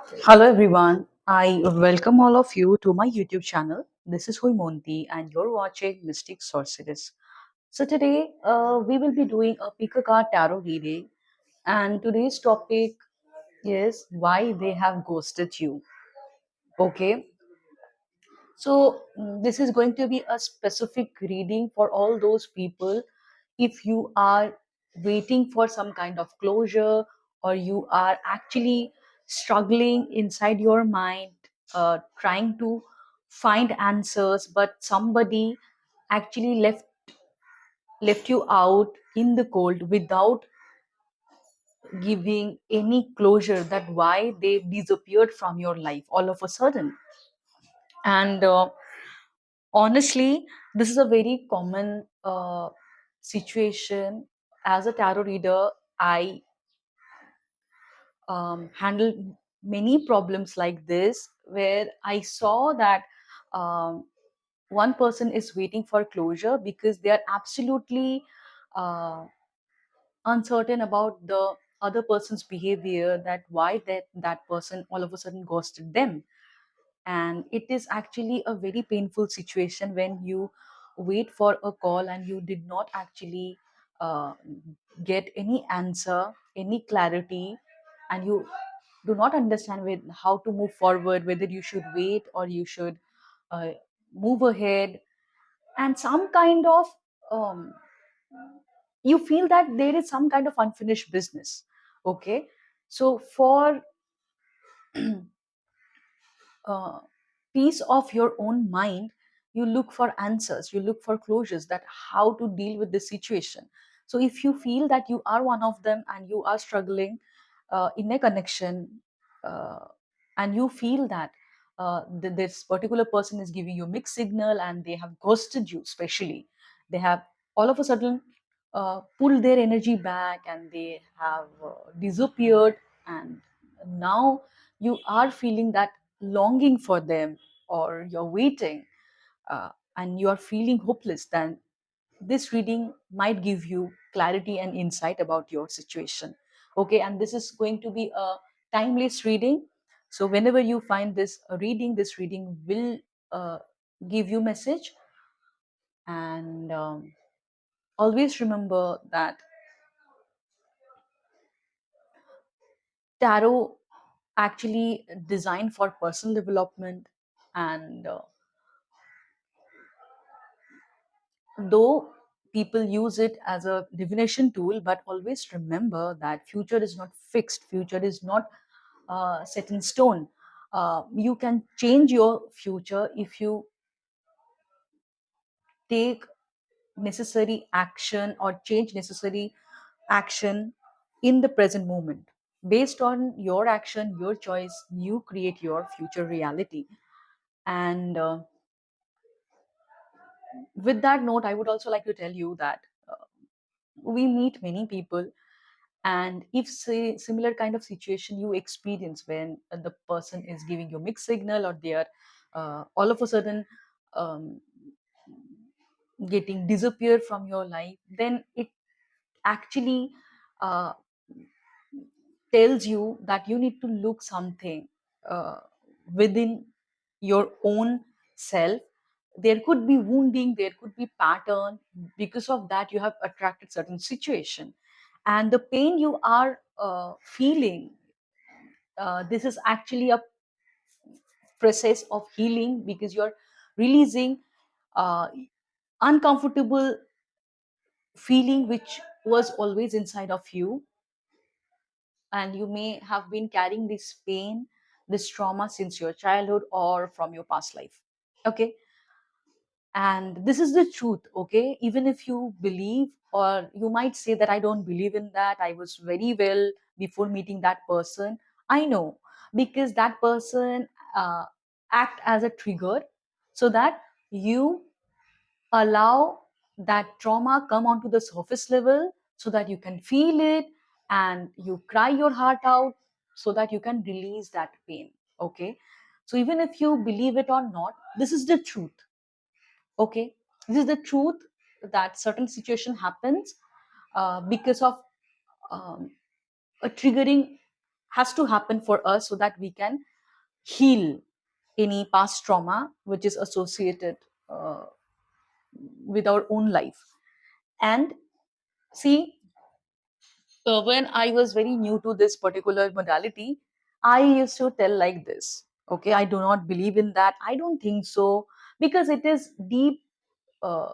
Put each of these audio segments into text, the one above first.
Hello everyone. I welcome all of you to my YouTube channel. This is Monti and you're watching Mystic Sorceress. So today we will be doing a pick a card tarot reading, and today's topic is why they have ghosted you. Okay, so this is going to be a specific reading for all those people. If you are waiting for some kind of closure, or you are actually struggling inside your mind, trying to find answers, but somebody actually left you out in the cold without giving any closure, that why they disappeared from your life all of a sudden. And honestly, this is a very common situation. As a tarot reader, I handled many problems like this, where I saw that um, one person is waiting for closure because they are absolutely uh, uncertain about the other person's behavior, that why that person all of a sudden ghosted them. And it is actually a very painful situation when you wait for a call and you did not actually uh, get any answer, any clarity, and you do not understand with how to move forward, whether you should wait or you should uh, move ahead. And some kind of um, you feel that there is some kind of unfinished business. Okay, so for uh, peace of your own mind, you look for answers, you look for closures, that how to deal with the situation. So if you feel that you are one of them and you are struggling in a connection, uh, and you feel that this particular person is giving you mixed signal and they have ghosted you, especially they have all of a sudden pulled their energy back and they have disappeared, and now you are feeling that longing for them, or you're waiting, and you are feeling hopeless, then this reading might give you clarity and insight about your situation. Okay, and this is going to be a timeless reading. So whenever you find this reading will uh, give you message. And always remember that tarot actually designed for personal development. And though people use it as a divination tool, but always remember that future is not fixed, future is not set in stone. You can change your future if you take necessary action or change necessary action in the present moment. Based on your action, your choice, you create your future reality. And with that note, I would also like to tell you that we meet many people, and if say similar kind of situation you experience, when the person is giving you mixed signal, or they are all of a sudden um, getting disappear from your life, then it actually uh, tells you that you need to look something uh, within your own self. There could be wounding, there could be pattern, because of that you have attracted certain situation. And the pain you are feeling, this is actually a process of healing, because you're releasing uh, uncomfortable feeling which was always inside of you, and you may have been carrying this pain, this trauma since your childhood or from your past life. Okay, and this is the truth. Okay, even if you believe, or you might say that I don't believe in that, I was very well before meeting that person. I know, because that person uh, act as a trigger, so that you allow that trauma come onto the surface level, so that you can feel it and you cry your heart out, so that you can release that pain. Okay, so even if you believe it or not, this is the truth. Okay, this is the truth, that certain situation happens because of um, a triggering has to happen for us so that we can heal any past trauma which is associated uh, with our own life. And see, when I was very new to this particular modality, I used to tell like this. Okay, I do not believe in that. I don't think so, because it is deep uh,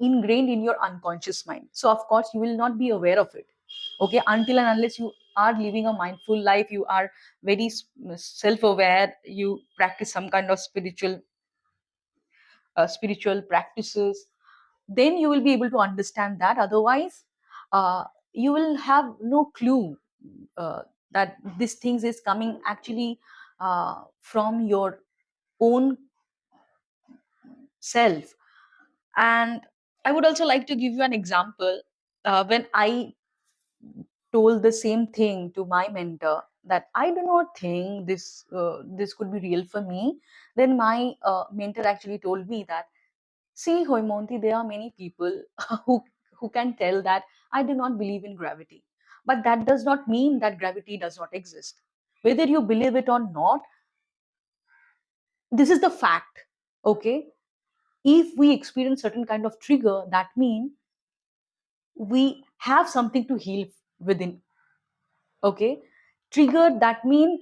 ingrained in your unconscious mind. So of course you will not be aware of it. Okay, until and unless you are living a mindful life, you are very self-aware. You practice some kind of spiritual practices, then you will be able to understand that. Otherwise, uh, you will have no clue uh, that this things is coming actually from your own self. And I would also like to give you an example. When I told the same thing to my mentor, that I do not think this could be real for me, then my mentor actually told me that, see, Hoimonti, there are many people who can tell that I do not believe in gravity. But that does not mean that gravity does not exist. Whether you believe it or not, this is the fact. Okay? If we experience certain kind of trigger, that means we have something to heal within. Okay? Trigger, that means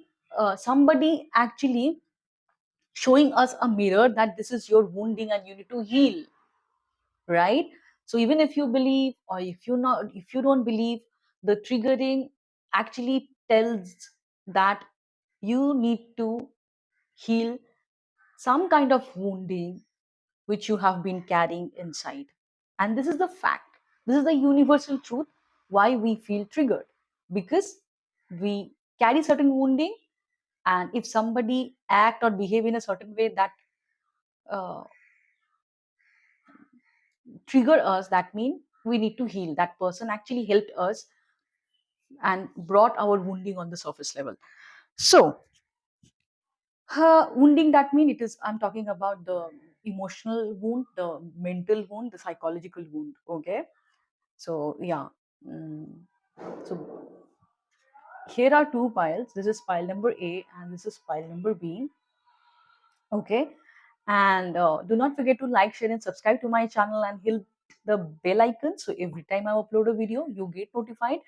somebody actually showing us a mirror that this is your wounding and you need to heal, right? So even if you believe, or if you don't believe, the triggering actually tells that you need to heal some kind of wounding which you have been carrying inside. And this is the fact, this is the universal truth, why we feel triggered, because we carry certain wounding. And if somebody act or behave in a certain way that uh, trigger us, that means we need to heal. That person actually helped us and brought our wounding on the surface level. So wounding, that means it is, I'm talking about the emotional wound, the mental wound, the psychological wound. Okay, so yeah. Mm. So here are two piles. This is pile number A and this is pile number B. Okay, and do not forget to like, share and subscribe to my channel and hit the bell icon, so every time I upload a video you get notified.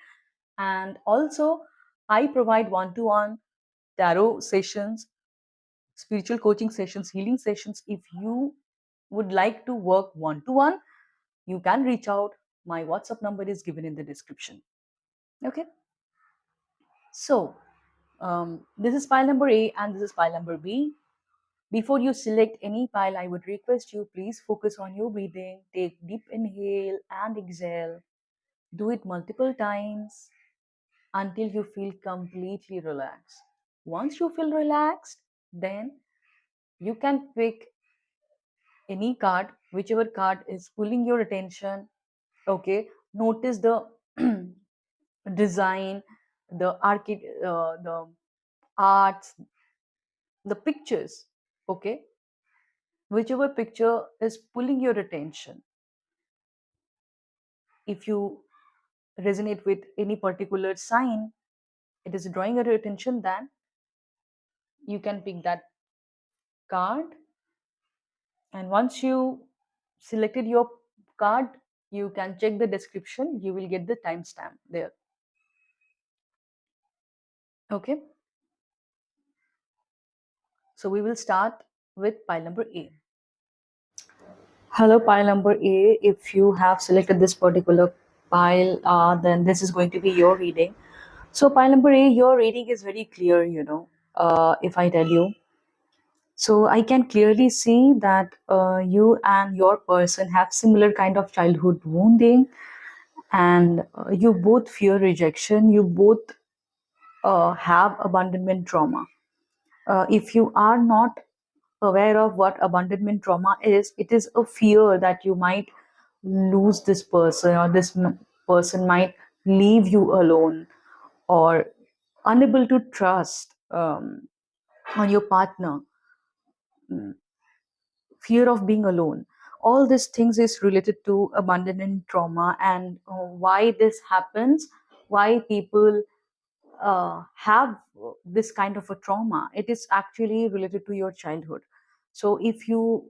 And also I provide one-to-one tarot sessions, spiritual coaching sessions, healing sessions. If you would like to work one-to-one, you can reach out. My WhatsApp number is given in the description. Okay, so this is pile number A and this is pile number B. Before you select any pile, I would request you, please focus on your breathing. Take deep inhale and exhale. Do it multiple times until you feel completely relaxed. Once you feel relaxed, then you can pick any card, whichever card is pulling your attention. Okay, notice the design, the arts, the pictures. Okay, whichever picture is pulling your attention. If you resonate with any particular sign, it is drawing your attention, then you can pick that card. And once you selected your card, you can check the description. You will get the timestamp there. Okay, so we will start with pile number A. Hello, pile number A. If you have selected this particular pile, then this is going to be your reading. So, pile number A, your reading is very clear, if I tell you. So, I can clearly see that you and your person have similar kind of childhood wounding, and you both fear rejection, you both have abandonment trauma. If you are not aware of what abandonment trauma is, it is a fear that you might lose this person, or person might leave you alone, or unable to trust on your partner, fear of being alone. All these things is related to abandonment trauma. And why this happens, why people have this kind of a trauma, it is actually related to your childhood. So if you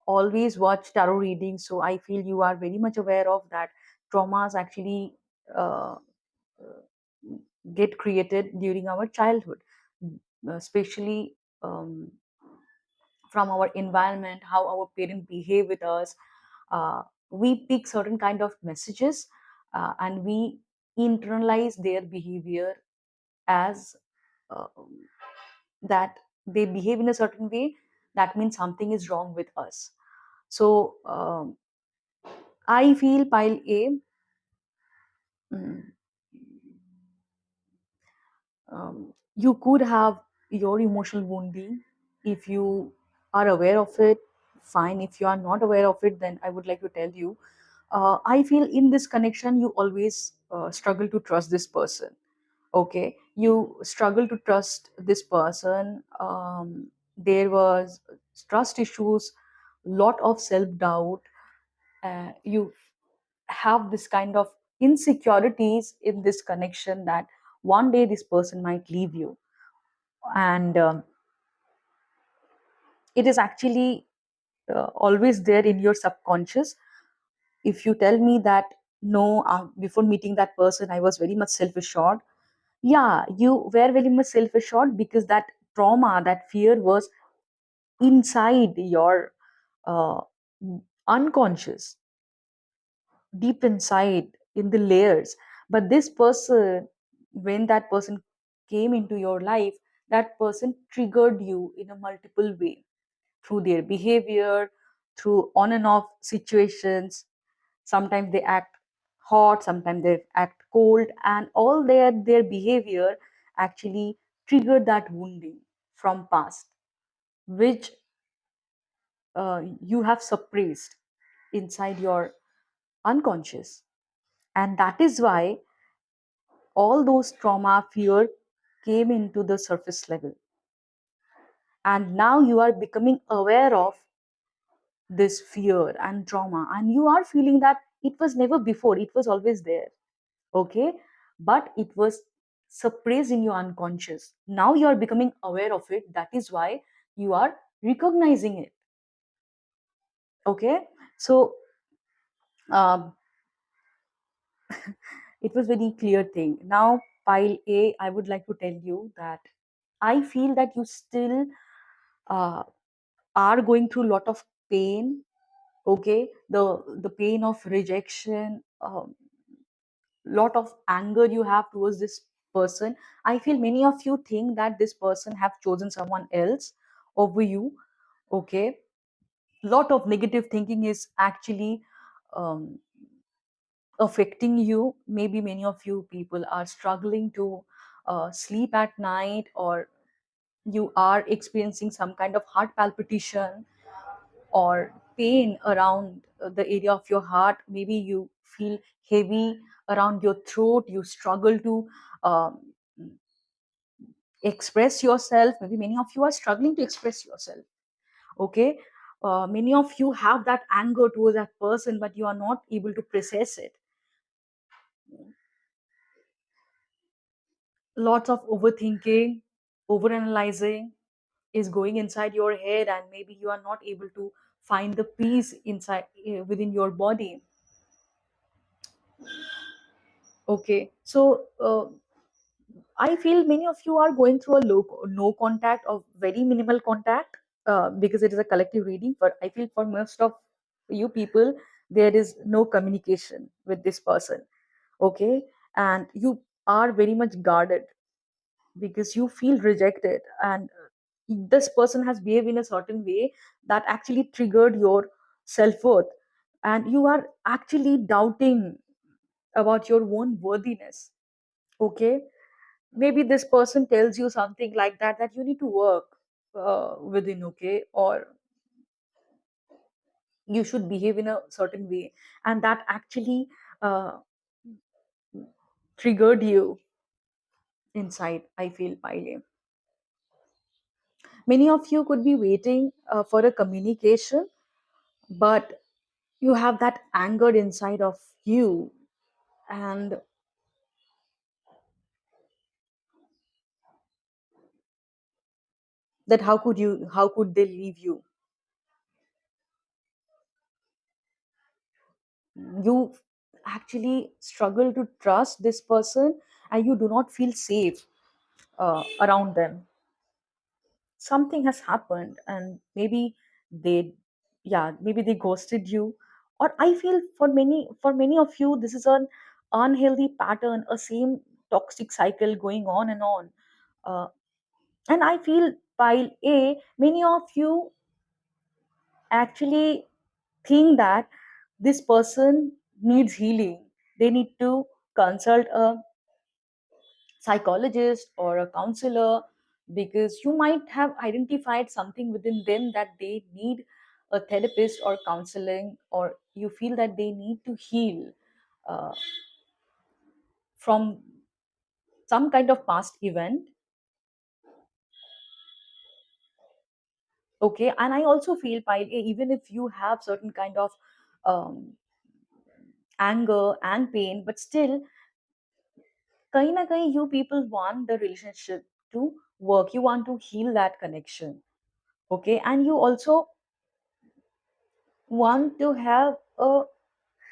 always watch tarot readings, so I feel you are very much aware of that traumas actually uh, get created during our childhood, especially from our environment, how our parents behave with us. We pick certain kind of messages, and we internalize their behavior as uh, that they behave in a certain way. That means something is wrong with us. So I feel pile A, mm, you could have your emotional wounding. If you are aware of it, fine. If you are not aware of it, then I would like to tell you, I feel in this connection you always struggle to trust this person. Okay, you struggle to trust this person. There was trust issues, lot of self doubt. You have this kind of insecurities in this connection that one day this person might leave you, and it is actually always there in your subconscious. If you tell me that no, before meeting that person I was very much self assured, yeah, you were very much self assured because that trauma, that fear was inside your uh, unconscious, deep inside in the layers. But this person, when that person came into your life, that person triggered you in a multiple way, through their behavior, through on and off situations. Sometimes they act hot, sometimes they act cold, and all their behavior actually triggered that wounding from past, which you have suppressed inside your unconscious. And that is why all those trauma, fear came into the surface level. And now you are becoming aware of this fear and trauma, and you are feeling that it was never before, it was always there. Okay, but it was suppressed in your unconscious. Now you are becoming aware of it. That is why you are recognizing it. Okay, so um, it was very clear thing. Now pile A, I would like to tell you that I feel that you still uh, are going through a lot of pain. Okay, the pain of rejection, lot of anger you have towards this person. I feel many of you think that this person have chosen someone else over you. Okay, lot of negative thinking is actually um, affecting you. Maybe many of you people are struggling to sleep at night, or you are experiencing some kind of heart palpitation or pain around the area of your heart. Maybe you feel heavy around your throat, you struggle to um, express yourself. Maybe many of you are struggling to express yourself. Okay, many of you have that anger towards that person, but you are not able to process it. Lots of overthinking, overanalyzing is going inside your head, and maybe you are not able to find the peace inside within your body. Okay, so I feel many of you are going through a no contact or very minimal contact, because it is a collective reading. But I feel for most of you people, there is no communication with this person. Okay, and you are very much guarded because you feel rejected, and this person has behaved in a certain way that actually triggered your self worth, and you are actually doubting about your own worthiness. Okay, maybe this person tells you something like that, that you need to work within. Okay, or you should behave in a certain way, and that actually uh, triggered you inside. I feel Pile. Many of you could be waiting for a communication, but you have that anger inside of you, and that how could they leave you? You actually struggle to trust this person, and you do not feel safe around them. Something has happened, and maybe they, yeah, maybe they ghosted you. Or I feel for many of you, this is an unhealthy pattern, a same toxic cycle going on and on. uh, and I feel, while many of you actually think that this person needs healing, they need to consult a psychologist or a counselor, because you might have identified something within them that they need a therapist or counseling, or you feel that they need to heal uh, from some kind of past event. Okay, and I also feel, Pile, even if you have certain kind of um, anger and pain, but still, kahin na kahin, you people want the relationship to work, you want to heal that connection. Okay, and you also want to have a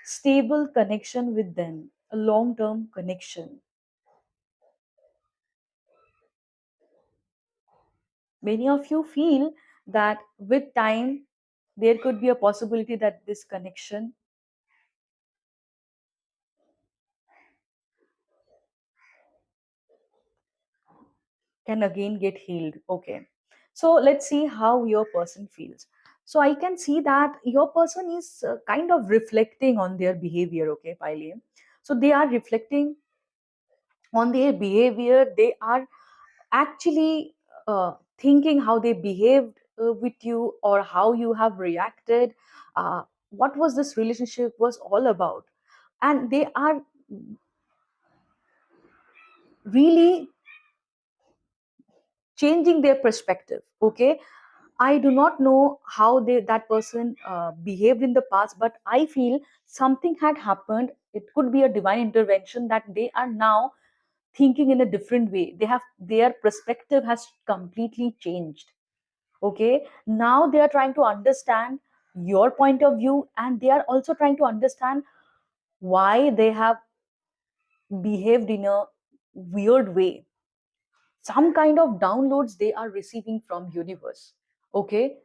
stable connection with them, a long term connection. Many of you feel that with time, there could be a possibility that this connection can again get healed. Okay, so let's see how your person feels. So I can see that your person is kind of reflecting on their behavior. Okay, Piley. So they are reflecting on their behavior. They are actually thinking how they behaved with you, or how you have reacted, what was this relationship was all about. And they are really changing their perspective. Okay, I do not know how that person behaved in the past, but I feel something had happened. It could be a divine intervention that they are now thinking in a different way. They have, their perspective has completely changed. Okay, now they are trying to understand your point of view, and they are also trying to understand why they have behaved in a weird way. Some kind of downloads they are receiving from universe. Okay,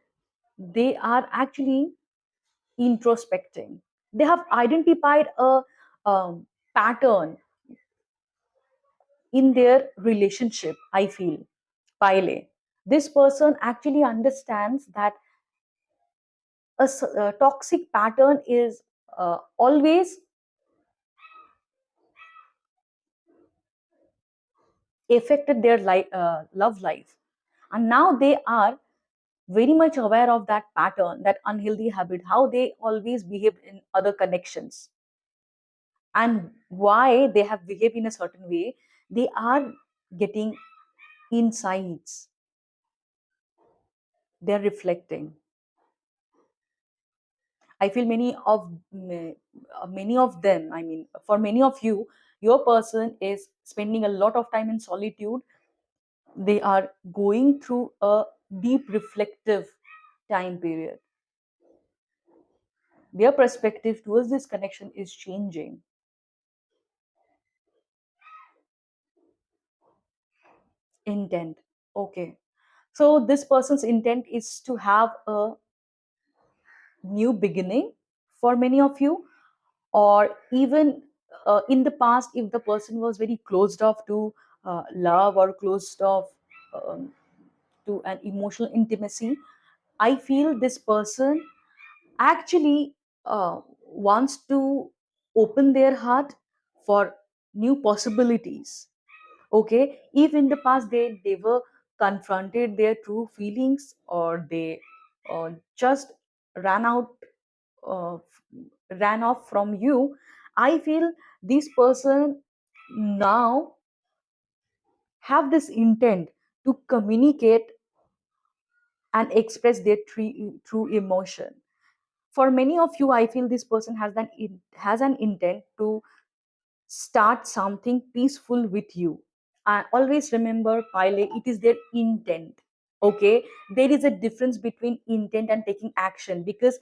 they are actually introspecting. They have identified a pattern in their relationship. I feel, Pile, this person actually understands that a toxic pattern is always affected their love life, and now they are very much aware of that pattern, that unhealthy habit, how they always behaved in other connections, and why they have behaved in a certain way. They are getting insights. They're reflecting. I feel many of them, I mean, for many of you, your person is spending a lot of time in solitude. They are going through a deep reflective time period. Their perspective towards this connection is changing. Intent. Okay, so this person's intent is to have a new beginning for many of you. Or even in the past, if the person was very closed off to love, or closed off um, to an emotional intimacy, I feel this person actually wants to open their heart for new possibilities. Okay, if in the past they never confronted their true feelings, or they just ran out uh, ran off from you, I feel this person now have this intent to communicate and express their true emotion. For many of you, I feel this person has an intent to start something peaceful with you. And always remember, Pile, it is their intent. Okay, there is a difference between intent and taking action, because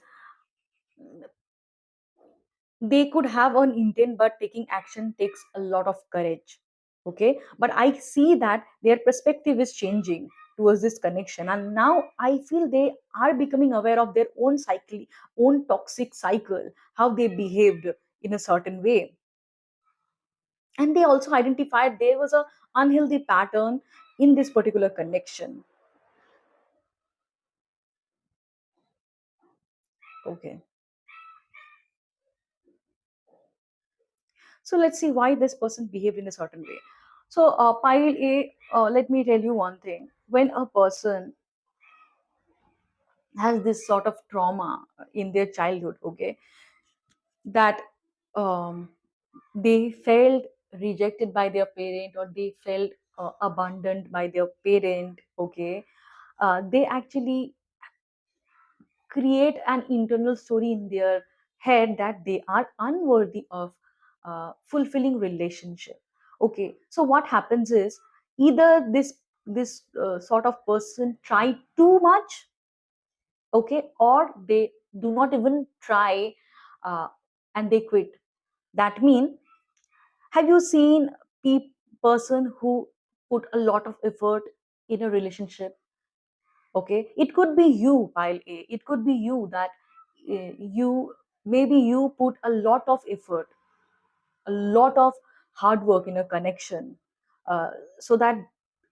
they could have an intent, but taking action takes a lot of courage. Okay, but I see that their perspective is changing towards this connection, and now I feel they are becoming aware of their own cycle, own toxic cycle, how they behaved in a certain way. And they also identified there was a unhealthy pattern in this particular connection. Okay, so let's see why this person behaved in a certain way. So pile A, let me tell you one thing. When a person has this sort of trauma in their childhood, okay, that um, they felt rejected by their parent, or they felt abandoned by their parent, okay, they actually create an internal story in their head that they are unworthy of fulfilling relationship. Okay, so what happens is, either this sort of person try too much, okay, or they do not even try, uh, and they quit. That mean, have you seen person who put a lot of effort in a relationship? Okay, it could be you, pile A, it could be you, that you, maybe you put a lot of effort, a lot of hard work in a connection, uh, so that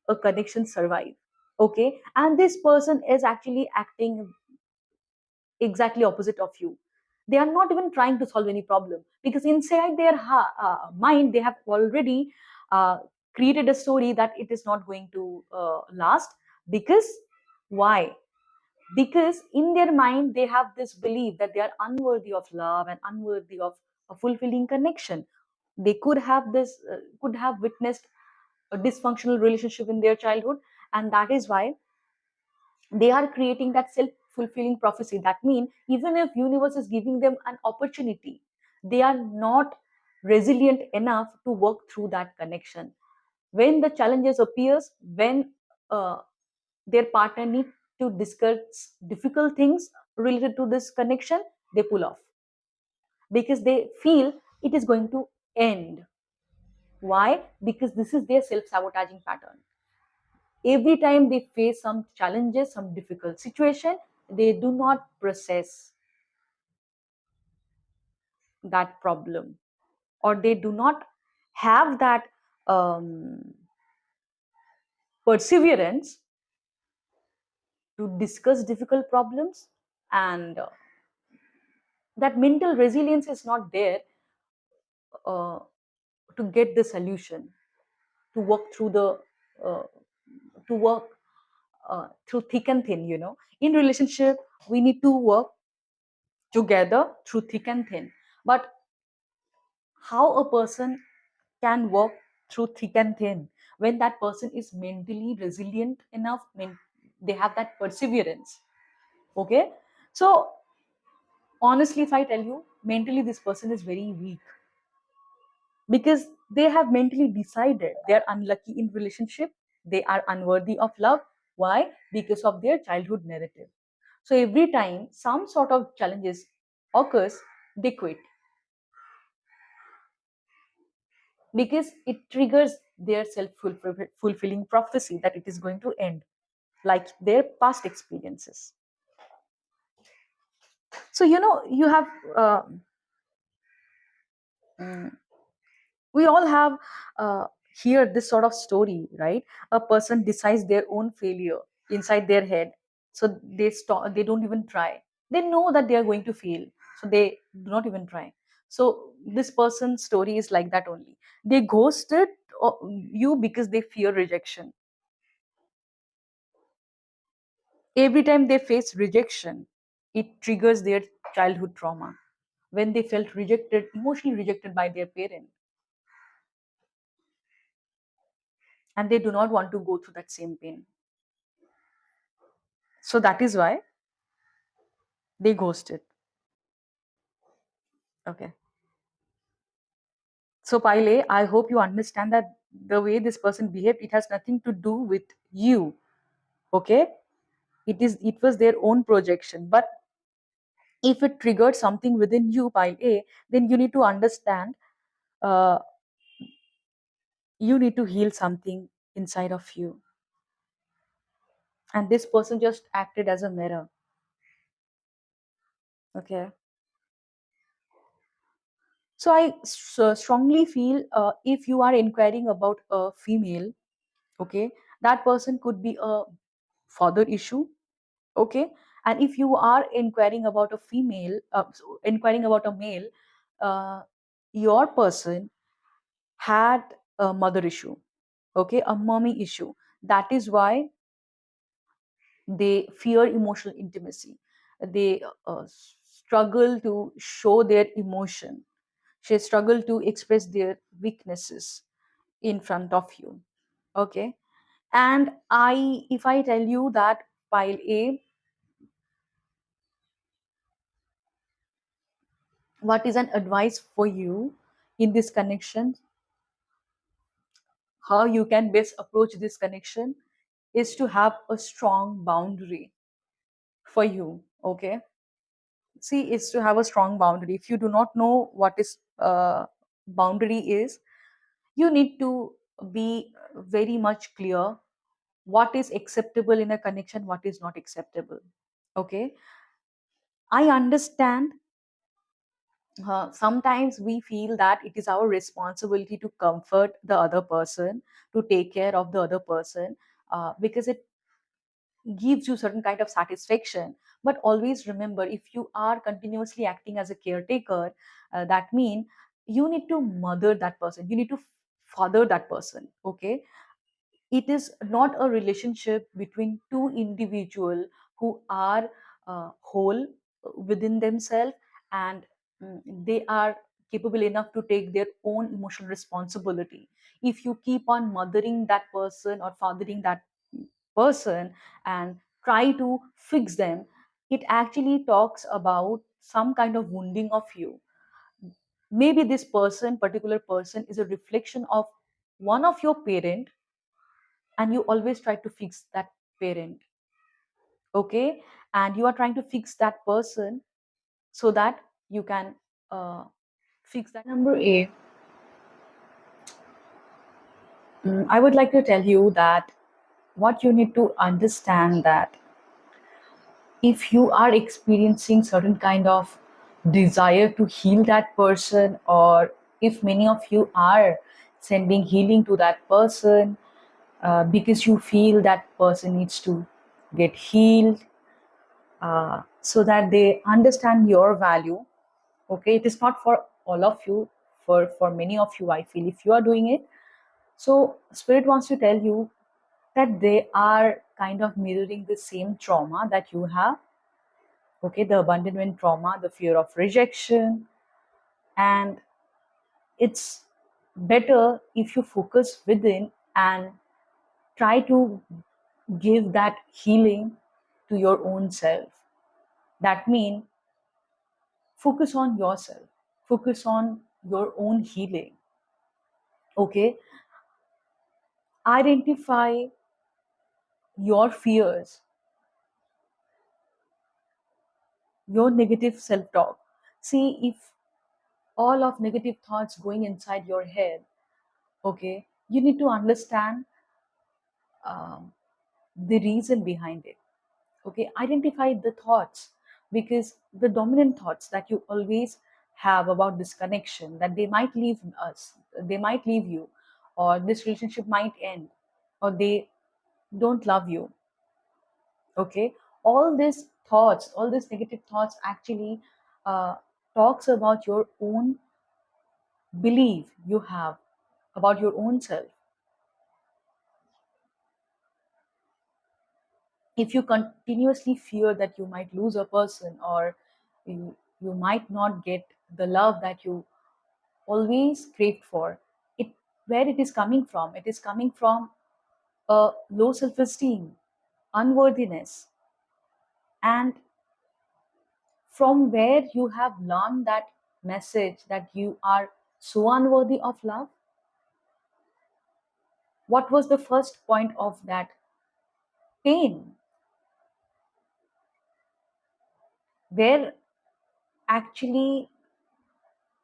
a connection survive. Okay, and this person is actually acting exactly opposite of you. They are not even trying to solve any problem, because inside their mind they have already uh, created a story that it is not going to last. Because why? Because in their mind they have this belief that they are unworthy of love and unworthy of a fulfilling connection. They could have witnessed a dysfunctional relationship in their childhood, and that is why they are creating that self-fulfilling prophecy. That means, even if universe is giving them an opportunity, they are not resilient enough to work through that connection. When the challenges appears, when uh, their partner need to discuss difficult things related to this connection, they pull off, because they feel it is going to end. Why? Because this is their self-sabotaging pattern. Every time they face some challenges, some difficult situation, they do not process that problem, or they do not have that perseverance to discuss difficult problems, and that mental resilience is not there uh, to get the solution, to work through the uh, to work through thick and thin. In relationship, we need to work together through thick and thin. But how a person can work through thick and thin when that person is mentally resilient enough, they have that perseverance. Okay, so honestly, if I tell you, mentally this person is very weak, because they have mentally decided they are unlucky in relationship, they are unworthy of love. Why? Because of their childhood narrative. So every time some sort of challenges occurs, they quit, because it triggers their self-fulfilling prophecy that it is going to end, like their past experiences. So you have uh, mm, we all have hear this sort of story, right? A person decides their own failure inside their head, so they stop, they don't even try. They know that they are going to fail, so they do not even try. So this person's story is like that only. They ghosted you because they fear rejection. Every time they face rejection, it triggers their childhood trauma, when they felt rejected, emotionally rejected by their parent, and they do not want to go through that same pain. So that is why they ghosted. Okay. So Pile, I hope you understand that the way this person behaved, it has nothing to do with you. Okay, it was their own projection. But if it triggered something within you, pile A, then you need to understand, uh, you need to heal something inside of you. And this person just acted as a mirror. Okay, so strongly feel, if you are inquiring about a female, okay, that person could be a father issue. Okay, and if you are inquiring about a female, inquiring about a male, uh, your person had a mother issue, okay, a mommy issue. That is why they fear emotional intimacy. They struggle to show their emotion. They struggle to express their weaknesses in front of you. Okay, and if I tell you that, pile A, what is an advice for you in this connection, how you can best approach this connection, is to have a strong boundary for you. Okay, see, is to have a strong boundary. If you do not know what is boundary is, you need to be very much clear what is acceptable in a connection, what is not acceptable. Okay, I understand, sometimes we feel that it is our responsibility to comfort the other person, to take care of the other person, because it gives you certain kind of satisfaction. But always remember, if you are continuously acting as a caretaker, that means you need to mother that person, you need to father that person. Okay, it is not a relationship between two individual who are whole within themselves, and they are capable enough to take their own emotional responsibility. If you keep on mothering that person or fathering that person and try to fix them, it actually talks about some kind of wounding of you. Maybe this person, particular person, is a reflection of one of your parent, and you always try to fix that parent. Okay, and you are trying to fix that person so that you can fix that. Number A, I would like to tell you that what you need to understand, that if you are experiencing certain kind of desire to heal that person, or if many of you are sending healing to that person, because you feel that person needs to get healed, so that they understand your value. Okay, it is not for all of you, for many of you, I feel, if you are doing it, so spirit wants to tell you that they are kind of mirroring the same trauma that you have. Okay, the abandonment trauma, the fear of rejection. And it's better if you focus within and try to give that healing to your own self. That means focus on yourself, focus on your own healing. Okay, identify your fears, your negative self talk. See, if all of negative thoughts going inside your head, okay, you need to understand um, the reason behind it. Okay, identify the thoughts, because the dominant thoughts that you always have about this connection, that they might leave us, they might leave you, or this relationship might end, or they don't love you. Okay, all these thoughts, all these negative thoughts actually uh, talks about your own belief you have about your own self. If you continuously fear that you might lose a person, or you might not get the love that you always craved for, it, where it is coming from, it is coming from a low self-esteem, unworthiness, and from where you have learned that message that you are so unworthy of love. What was the first point of that pain. Where actually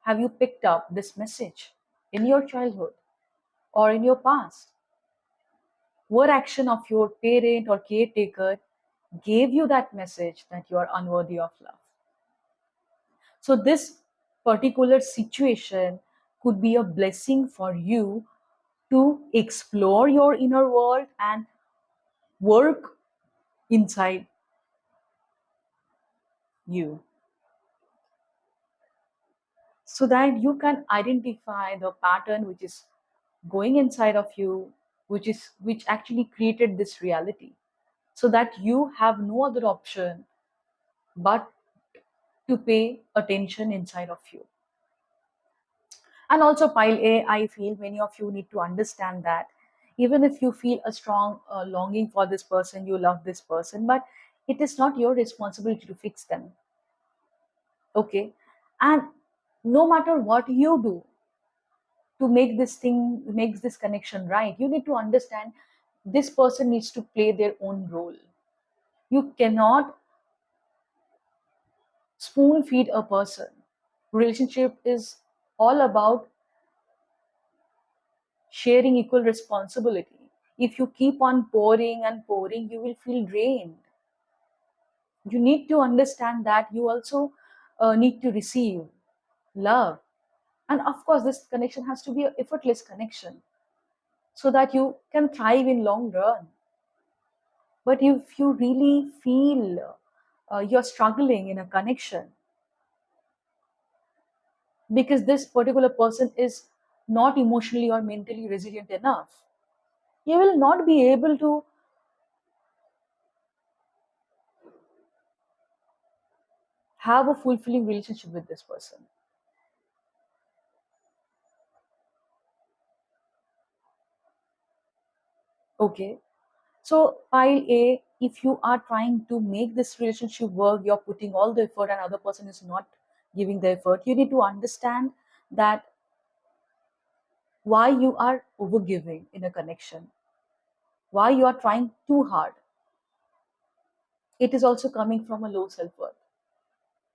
have you picked up this message in your childhood or in your past? What action of your parent or caretaker gave you that message that you are unworthy of love? So, this particular situation could be a blessing for you to explore your inner world and work inside you so that you can identify the pattern which is going inside of you, which actually created this reality, so that you have no other option but to pay attention inside of you. And also, pile A, I feel many of you need to understand that even if you feel a strong longing for this person, you love this person, but it is not your responsibility to fix them. Okay. And no matter what you do to makes this connection right, you need to understand this person needs to play their own role. You cannot spoon feed a person. Relationship is all about sharing equal responsibility. If you keep on pouring and pouring, you will feel drained. You need to understand that you also need to receive love. And of course, this connection has to be an effortless connection so that you can thrive in long run. But if you really feel you're struggling in a connection because this particular person is not emotionally or mentally resilient enough, you will not be able to have a fulfilling relationship with this person. Okay. So, pile A, if you are trying to make this relationship work, you're putting all the effort and other person is not giving the effort, you need to understand that why you are overgiving in a connection, why you are trying too hard. It is also coming from a low self-worth.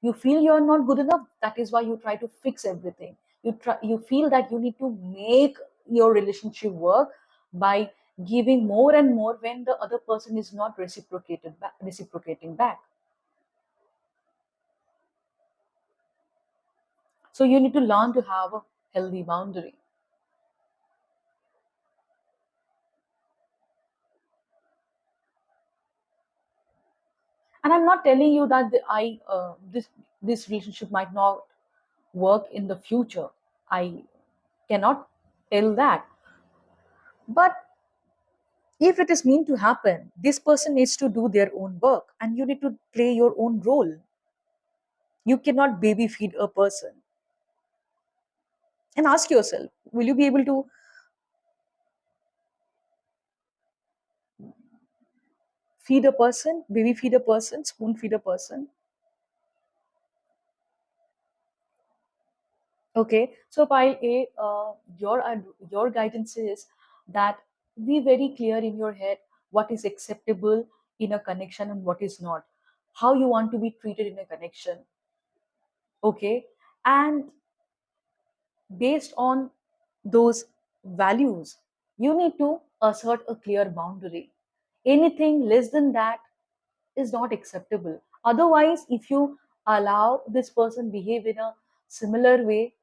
You feel you are not good enough, that is why you try to fix everything. You feel that you need to make your relationship work by giving more and more when the other person is not reciprocating back. So you need to learn to have a healthy boundary. And I'm not telling you that this relationship might not work in the future. I cannot tell that. But if it is meant to happen, this person needs to do their own work and you need to play your own role. You cannot baby feed a person. And ask yourself, will you be able to feed a person, baby feed a person, spoon feed a person? Okay, so pile A, your guidance is that be very clear in your head what is acceptable in a connection and what is not, how you want to be treated in a connection. Okay, and based on those values, you need to assert a clear boundary. Anything less than that is not acceptable. Otherwise, if you allow this person behave in a similar way,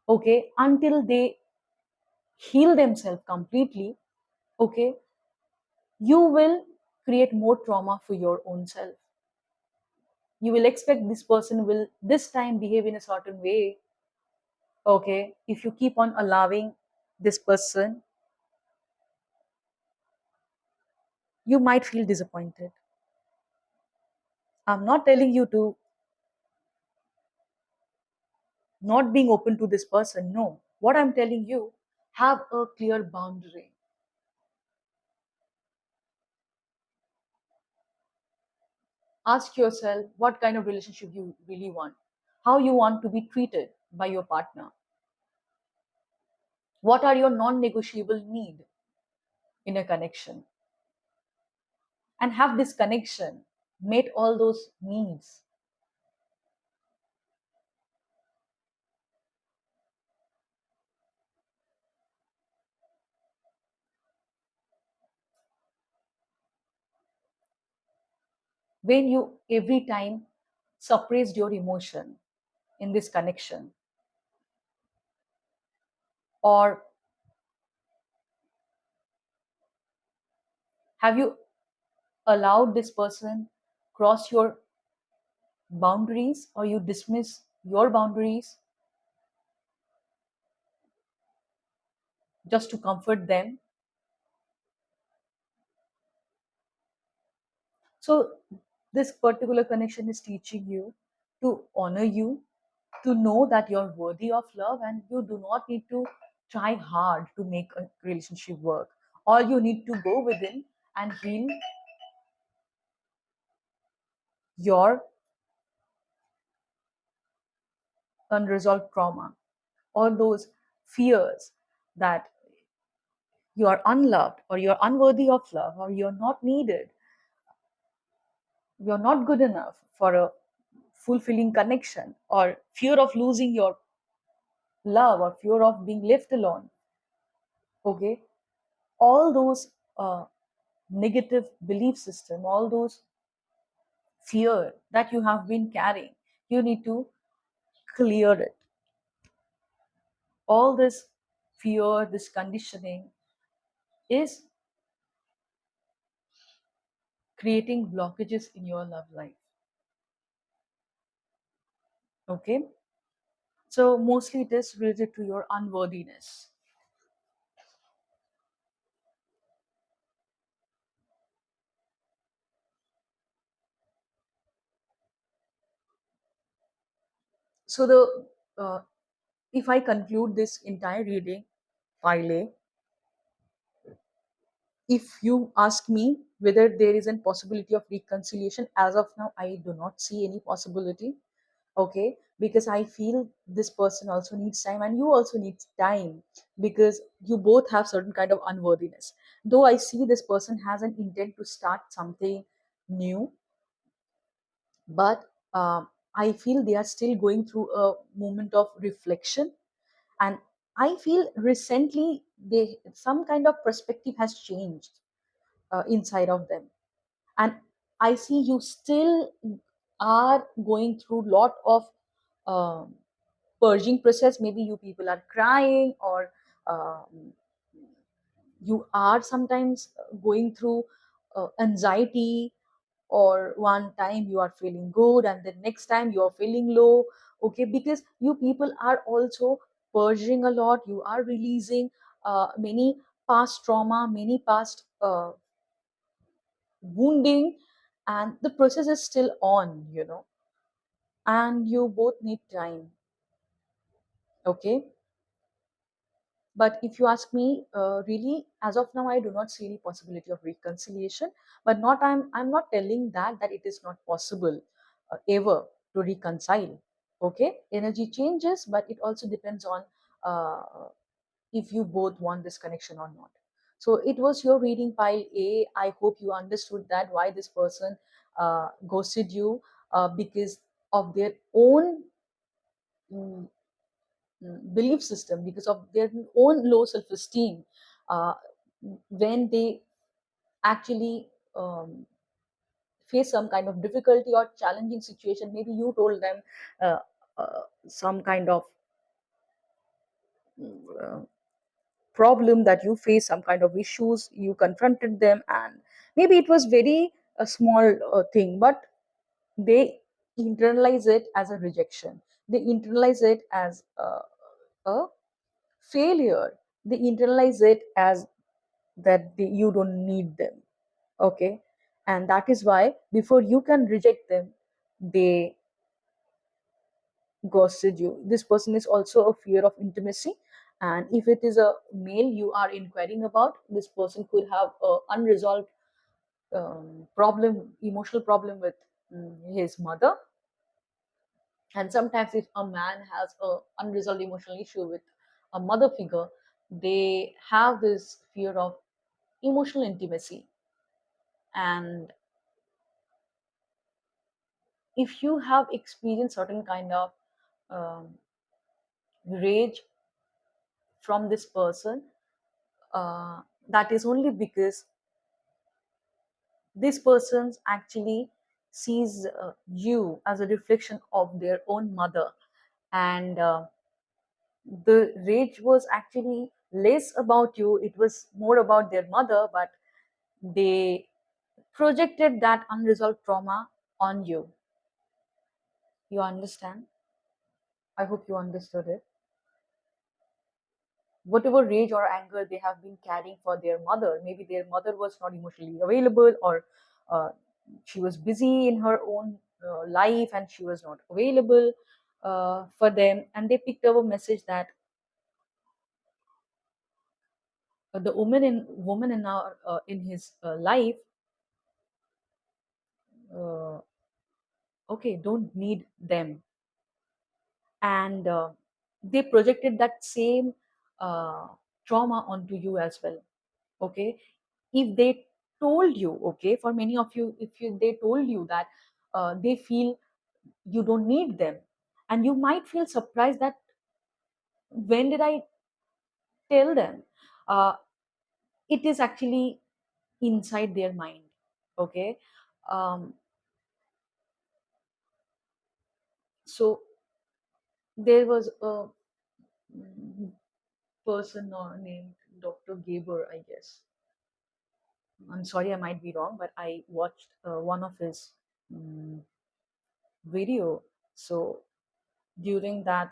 okay, until they heal themselves completely, okay, you will create more trauma for your own self. You will expect this person will this time behave in a certain way, okay. If you keep on allowing this person, you might feel disappointed. I'm not telling you to not being open to this person, no. What I'm telling you, have a clear boundary. Ask yourself what kind of relationship you really want, how you want to be treated by your partner, what are your non-negotiable need in a connection. and have this connection, met all those needs. When you every time suppressed your emotion in this connection, or have you allowed this person cross your boundaries, or you dismiss your boundaries just to comfort them? So this particular connection is teaching you to honor you, to know that you're worthy of love, and you do not need to try hard to make a relationship work. All you need to go within and heal your unresolved trauma, all those fears that you are unloved, or you're unworthy of love, or you're not needed, you're not good enough for a fulfilling connection, or fear of losing your love, or fear of being left alone. Okay, all those negative belief system, all those fear that you have been carrying, you need to clear it. All this fear, this conditioning is creating blockages in your love life. Okay, so mostly it is related to your unworthiness. So the if I conclude this entire reading, Pile, if you ask me whether there is a possibility of reconciliation, as of now I do not see any possibility. Okay, because I feel this person also needs time, and you also need time, because you both have certain kind of unworthiness. Though I see this person has an intent to start something new, but I feel they are still going through a moment of reflection, and I feel recently they some kind of perspective has changed inside of them, and I see you still are going through lot of um, purging process. Maybe you people are crying, or um, you are sometimes going through anxiety, or one time you are feeling good and the next time you are feeling low. Okay, because you people are also purging a lot, you are releasing many past trauma, many past wounding, and the process is still on, and you both need time. Okay, but if you ask me, really, as of now, I do not see any possibility of reconciliation. But not I'm not telling that it is not possible ever to reconcile. Okay, energy changes, but it also depends on if you both want this connection or not. So it was your reading, pile A. I hope you understood that why this person ghosted you, because of their own mm, belief system, because of their own low self-esteem. uh, when they actually face some kind of difficulty or challenging situation, maybe you told them uh, some kind of uh, problem that you face, some kind of issues, you confronted them, and maybe it was very a small thing, but they internalize it as a rejection, they internalize it as a failure, they internalize it as that you don't need them. Okay, and that is why before you can reject them, they ghosted you. This person is also a fear of intimacy, and if it is a male you are inquiring about, this person could have a unresolved problem, emotional problem with his mother. And sometimes if a man has a unresolved emotional issue with a mother figure, they have this fear of emotional intimacy, And if you have experienced certain kind of um, rage from this person, that is only because this person actually sees you as a reflection of their own mother. And the rage was actually less about you, it was more about their mother, but they projected that unresolved trauma on you. You understand? I hope you understood it. Whatever rage or anger they have been carrying for their mother, maybe their mother was not emotionally available, or uh, she was busy in her own life and she was not available for them, and they picked up a message that the woman in our in his life, uh, okay, don't need them. And they projected that same uh, trauma onto you as well. Okay, if they told you, okay, for many of you, if they told you that they feel you don't need them, and you might feel surprised that when did I tell them, uh, it is actually inside their mind. Okay, um, so there was a person named Dr. Gaber, I guess. I'm sorry, I might be wrong, but I watched one of his mm, video. So during that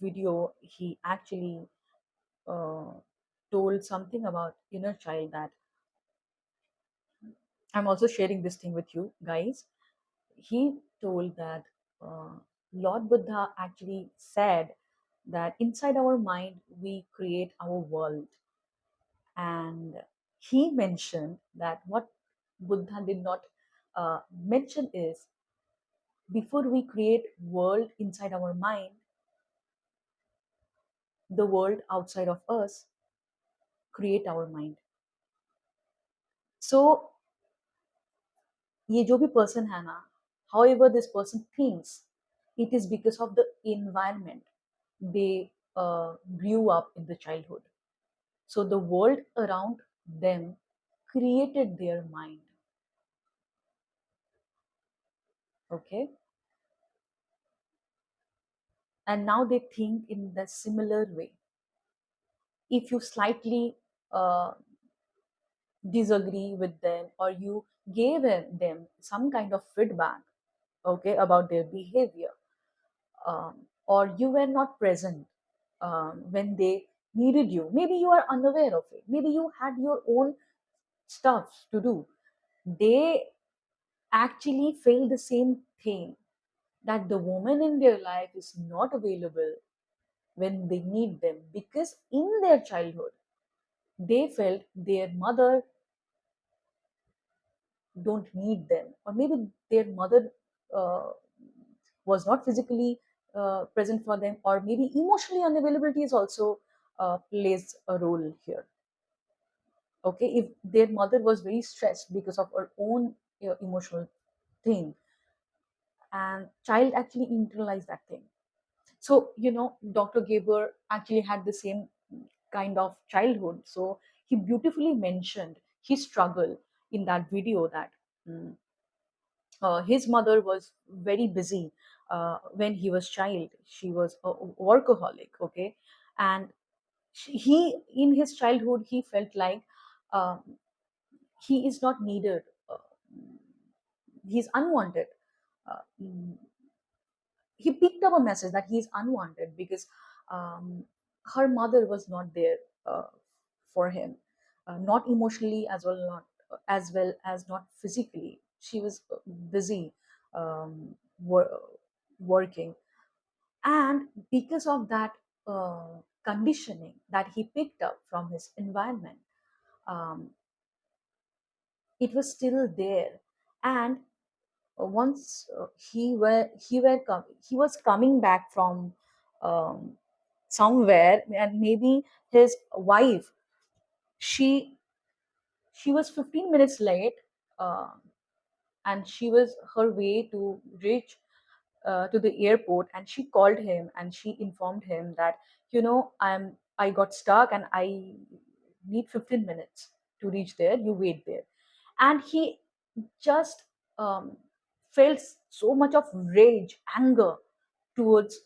video, he actually uh, told something about inner child, that I'm also sharing this thing with you guys. He told that Lord Buddha actually said that inside our mind we create our world. And he mentioned that what Buddha did not mention is, before we create world inside our mind, the world outside of us create our mind. So ये जो भी person है ना, however this person thinks, it is because of the environment they grew up in the childhood. So the world around them created their mind. Okay, and now they think in the similar way. If you slightly uh, disagree with them, or you gave them some kind of feedback, okay, about their behavior, or you were not present when they needed you, maybe you are unaware of it, maybe you had your own stuff to do, they actually feel the same thing, that the woman in their life is not available when they need them, because in their childhood they felt their mother don't need them, or maybe their mother uh, was not physically present for them, or maybe emotionally unavailability is also plays a role here. Okay, if their mother was very stressed because of her own emotional thing, and child actually internalized that thing. So Dr. Gaber actually had the same kind of childhood, so he beautifully mentioned his struggle in that video, that mm, his mother was very busy when he was child. She was a workaholic. Okay, and he in his childhood he felt like um, he is not needed. He's unwanted. Mm, he picked up a message that he is unwanted because um, her mother was not there uh, for him, not emotionally as well as not physically. She was busy um, working, and because of that conditioning that he picked up from his environment, um, it was still there. And once he was coming back from um, somewhere, and maybe his wife, she she was 15 minutes late, uh, and she was her way to reach to the airport, and she called him and she informed him that, I got stuck and I need 15 minutes to reach there, you wait there. And he just um, felt so much of rage, anger towards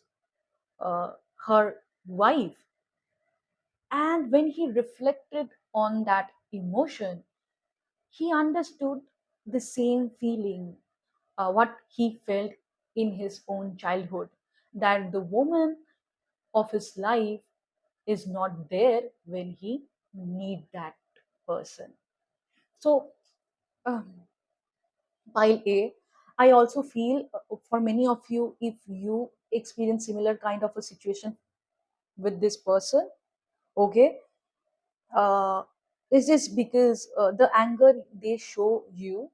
uh, her wife. And when he reflected on that emotion, he understood the same feeling, what he felt in his own childhood, that the woman of his life is not there when he need that person. So, um, while I also feel, for many of you, if you experience similar kind of a situation with this person, okay, uh, is this because the anger they show you,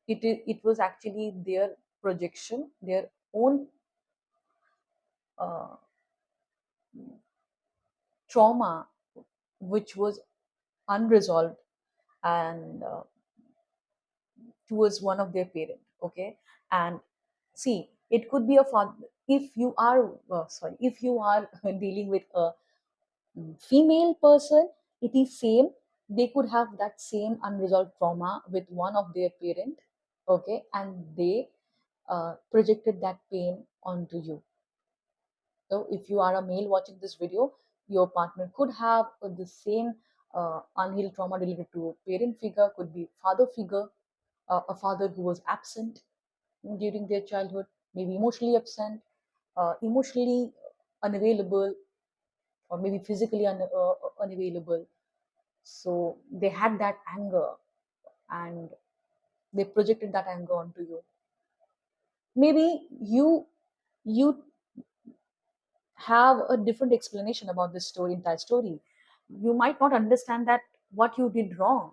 it was actually their projection, their own uh, trauma, which was unresolved, and towards one of their parent, okay. And see, it could be a father. If you are sorry, if you are dealing with a female person, it is same. They could have that same unresolved trauma with one of their parent, okay, and they projected that pain onto you. So if you are a male watching this video, your partner could have the same unhealed trauma related to parent figure, could be father figure, a father who was absent during their childhood, maybe emotionally absent, emotionally unavailable, or maybe physically unavailable. So they had that anger, and they projected that anger onto you. Maybe you have a different explanation about this story, entire story. You might not understand that what you did wrong,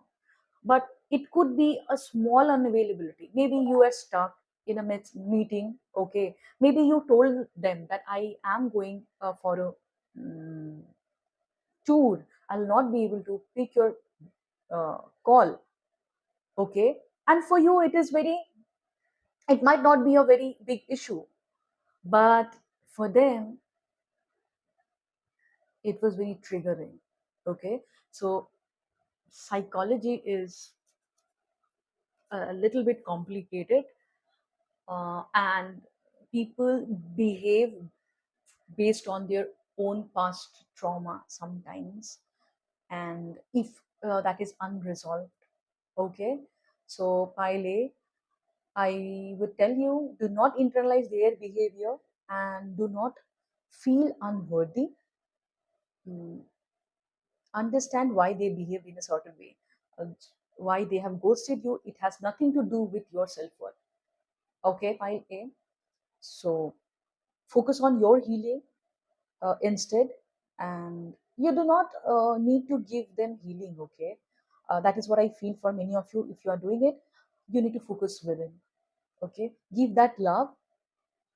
but it could be a small unavailability. Maybe you were stuck in a meeting, okay. Maybe you told them that I am going for a mm, tour, I'll not be able to pick your call, okay. And for you it might not be a very big issue, but for them it was very triggering, okay. So psychology is a little bit complicated, and people behave based on their own past trauma sometimes, and if that is unresolved, okay. So pile, I would tell you, do not internalize their behavior, and do not feel unworthy. Mm, understand why they behaved in a certain way, uh, why they have ghosted you. It has nothing to do with your self-worth, okay, pile A. So focus on your healing instead, and you do not need to give them healing, okay. That is what I feel for many of you. If you are doing it, you need to focus within, okay. Give that love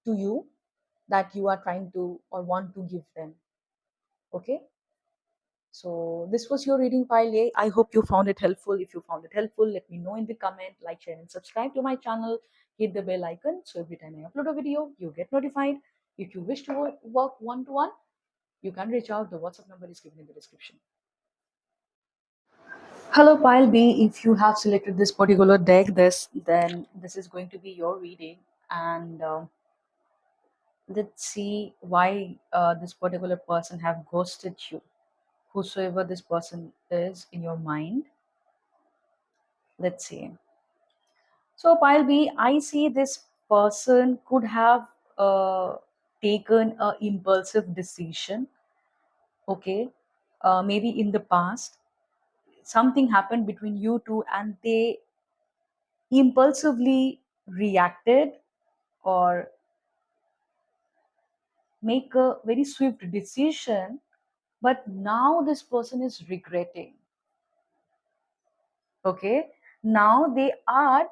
to you that you are trying to or want to give them, okay. So this was your reading pile A. I hope you found it helpful. If you found it helpful, let me know in the comment, like, share, and subscribe to my channel. Hit the bell icon so every time I upload a video, you get notified. If you wish to work one to one, you can reach out. The WhatsApp number is given in the description. Hello, Pile B. If you have selected this particular deck, then this is going to be your reading, and let's see why this particular person have ghosted you. Whosoever this person is in your mind, let's see. So, Pile B, I see this person could have taken a impulsive decision. Okay, maybe in the past something happened between you two, and they impulsively reacted or make a very swift decision, but now this person is regretting, okay. Now they are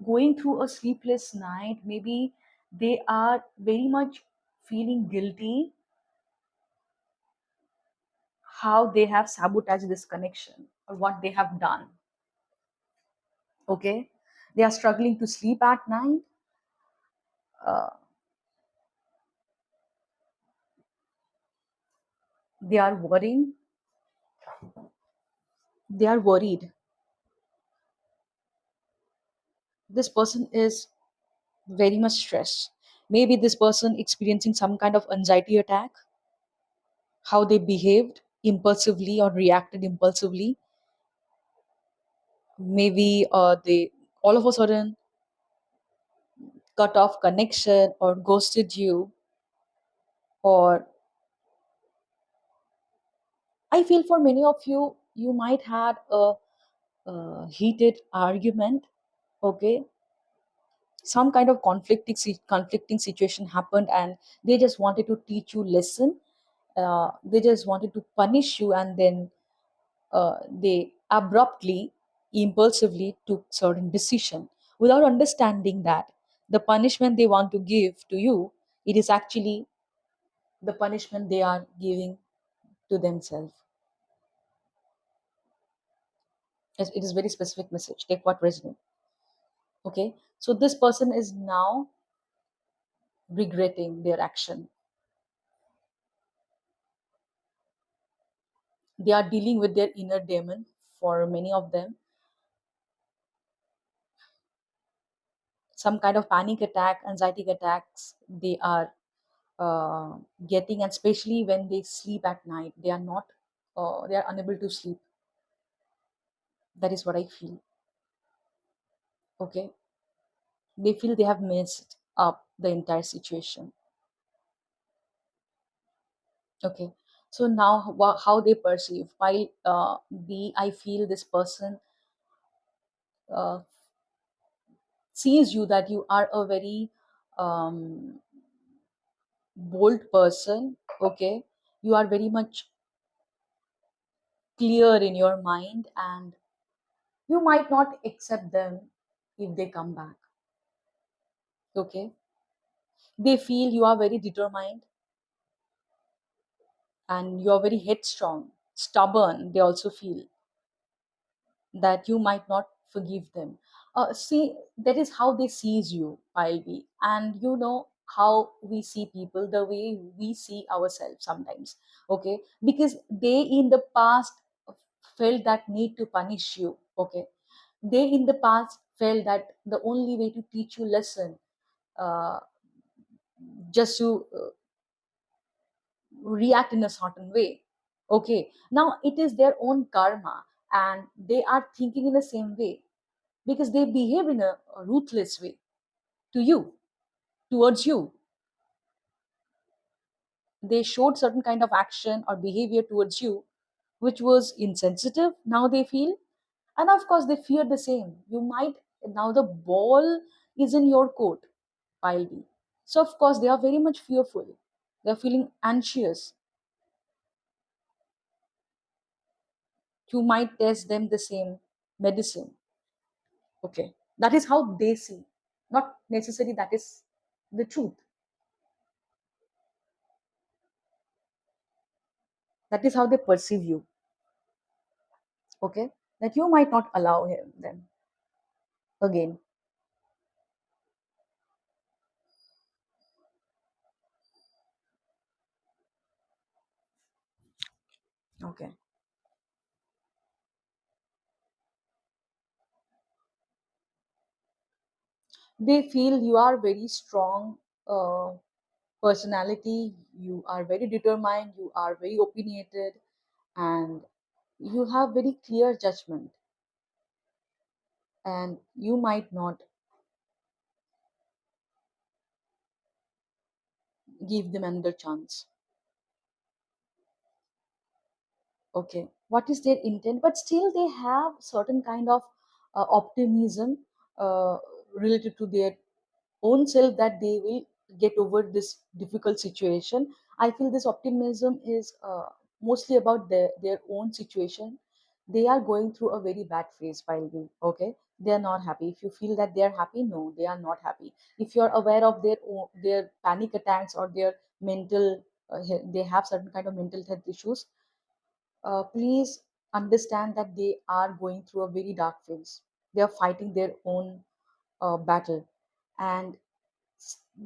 going through a sleepless night. Maybe they are very much feeling guilty how they have sabotaged this connection or what they have done. Okay, they are struggling to sleep at night. uh, they are worrying, they are worried. This person is very much stressed. Maybe this person experiencing some kind of anxiety attack, how they behaved impulsively or reacted impulsively. Maybe they all of a sudden cut off connection or ghosted you. Or I feel for many of you, you might had a heated argument. Okay, some kind of conflicting situation happened, and they just wanted to teach you lesson. They just wanted to punish you, and then they abruptly, impulsively took certain decision without understanding that the punishment they want to give to you, it is actually the punishment they are giving to themselves. It is very specific message. Take what resonate. Okay, so this person is now regretting their action. They are dealing with their inner demon. For many of them, some kind of panic attack, anxiety attacks they are uh, getting, and especially when they sleep at night, they are not, they are unable to sleep. That is what I feel. Okay, they feel they have messed up the entire situation. Okay, so now how they perceive, while I feel this person uh, sees you that you are a very um, bold person. Okay, you are very much clear in your mind, and you might not accept them if they come back. Okay, they feel you are very determined, and you are very headstrong, stubborn. They also feel that you might not forgive them. See, that is how they sees you, Pilvi. And you know how we see people, the way we see ourselves sometimes. Okay, because they in the past felt that need to punish you. Okay, they in the past felt that the only way to teach you lesson, uh, just to react in a certain way. Okay, now it is their own karma, and they are thinking in the same way because they behave in a ruthless way to you, towards you. They showed certain kind of action or behavior towards you which was insensitive. Now they feel, and of course they fear the same. You might, now the ball is in your court, pile B. So of course they are very much fearful. They are feeling anxious. You might test them the same medicine. Okay, that is how they see, not necessarily that is the truth. That is how they perceive you. Okay, that you might not allow him them again. Okay, they feel you are very strong personality. You are very determined. You are very opinionated, and you have very clear judgment. And you might not give them another chance. Okay, what is their intent? But still they have certain kind of optimism uh, related to their own self, that they will get over this difficult situation. I feel this optimism is mostly about their own situation. They are going through a very bad phase, while we, okay, they are not happy. If you feel that they are happy, no, they are not happy. If you are aware of their panic attacks or their mental they have certain kind of mental health issues, please understand that they are going through a very dark phase. They are fighting their own battle, and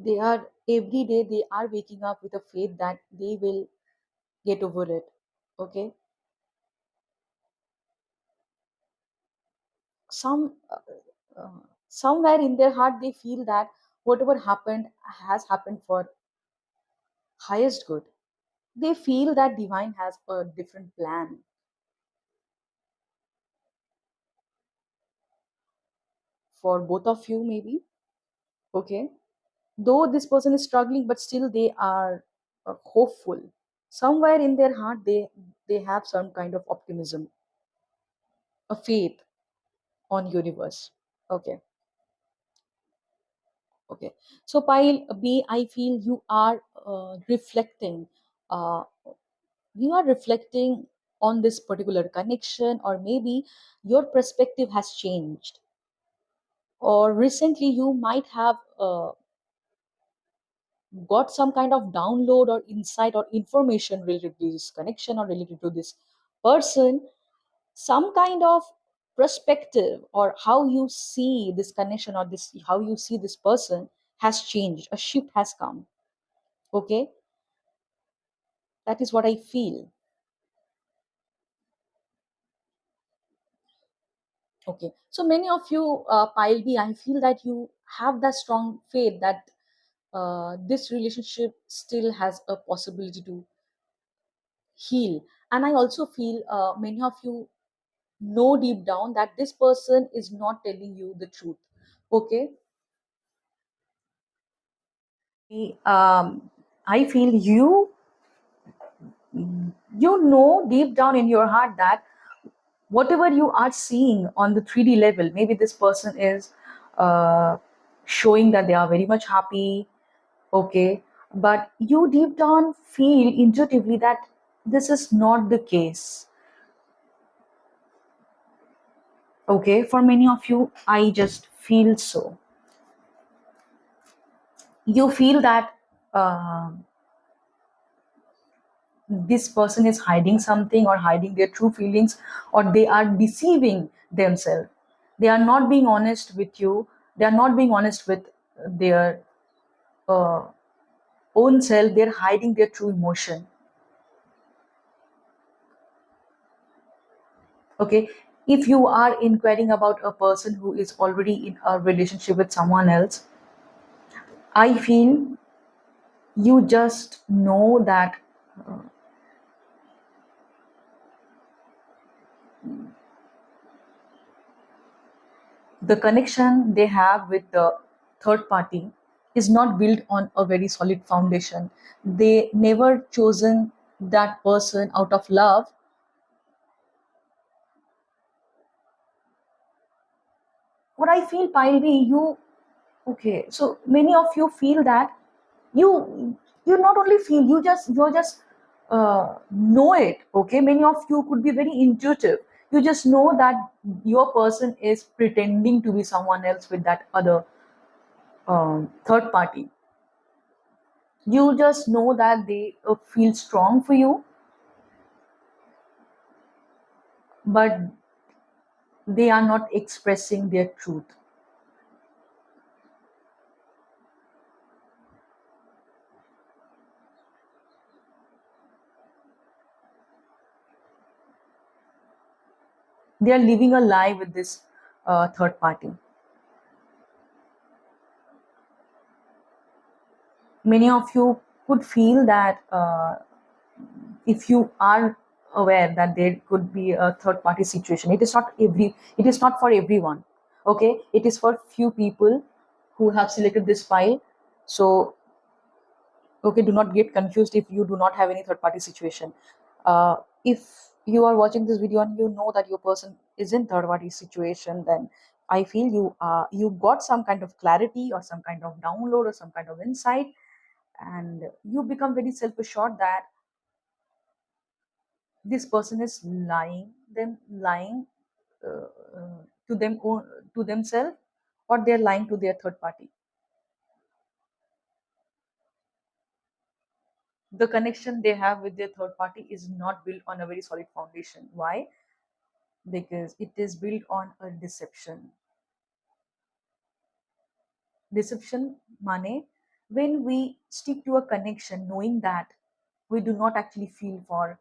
they are every day they are waking up with a faith that they will get over it. Okay, some somewhere in their heart they feel that whatever happened has happened for highest good. They feel that divine has a different plan for both of you, maybe. Okay, though this person is struggling, but still they are hopeful. Somewhere in their heart they have some kind of optimism, a faith on universe. Okay, okay. So pile B, I feel reflecting uh, you are reflecting on this particular connection, or maybe your perspective has changed, or recently you might have got some kind of download or insight or information related to this connection or related to this person. Some kind of perspective or how you see this connection or this how you see this person has changed, a shift has come. Okay, that is what I feel. Okay, so many of you, pile B, I feel that you have that strong faith that this relationship still has a possibility to heal. And I also feel many of you know deep down that this person is not telling you the truth. Okay, I feel you know deep down in your heart that whatever you are seeing on the 3D level, maybe this person is uh, showing that they are very much happy. Okay, but you deep down feel intuitively that this is not the case. Okay, for many of you, I just feel so. You feel that this person is hiding something or hiding their true feelings, or they are deceiving themselves. They are not being honest with you. They are not being honest with their uh, own self. They're hiding their true emotion. Okay, if you are inquiring about a person who is already in a relationship with someone else, I feel you just know that the connection they have with the third party is not built on a very solid foundation. They never chosen that person out of love. What I feel, Pile B, you okay. So many of you feel that you not only feel, you just know it. Okay, many of you could be very intuitive. You just know that your person is pretending to be someone else with that other third party. You just know that they feel strong for you, but they are not expressing their truth. They are living a lie with this third party. Many of you could feel that if you are aware that there could be a third party situation, it is not for everyone. Okay, it is for few people who have selected this file. So okay, do not get confused if you do not have any third party situation. If you are watching this video and you know that your person is in third party situation, then I feel you got some kind of clarity or some kind of download or some kind of insight, and you become very self assured that this person is lying uh, to to themselves, or they're lying to their third party. The connection they have with their third party is not built on a very solid foundation. Why? Because it is built on a deception. Deception money, when we stick to a connection knowing that we do not actually feel for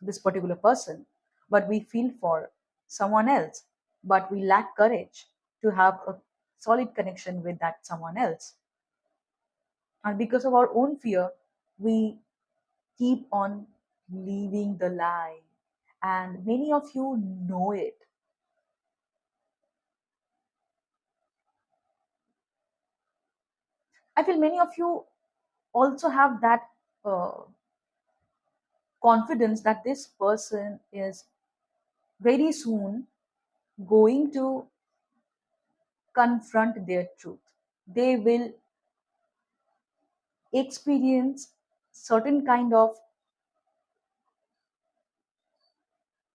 this particular person, but we feel for someone else, but we lack courage to have a solid connection with that someone else. And because of our own fear, we keep on living the lie. And many of you know it. I feel many of you also have that uh, confidence that this person is very soon going to confront their truth. They will experience certain kind of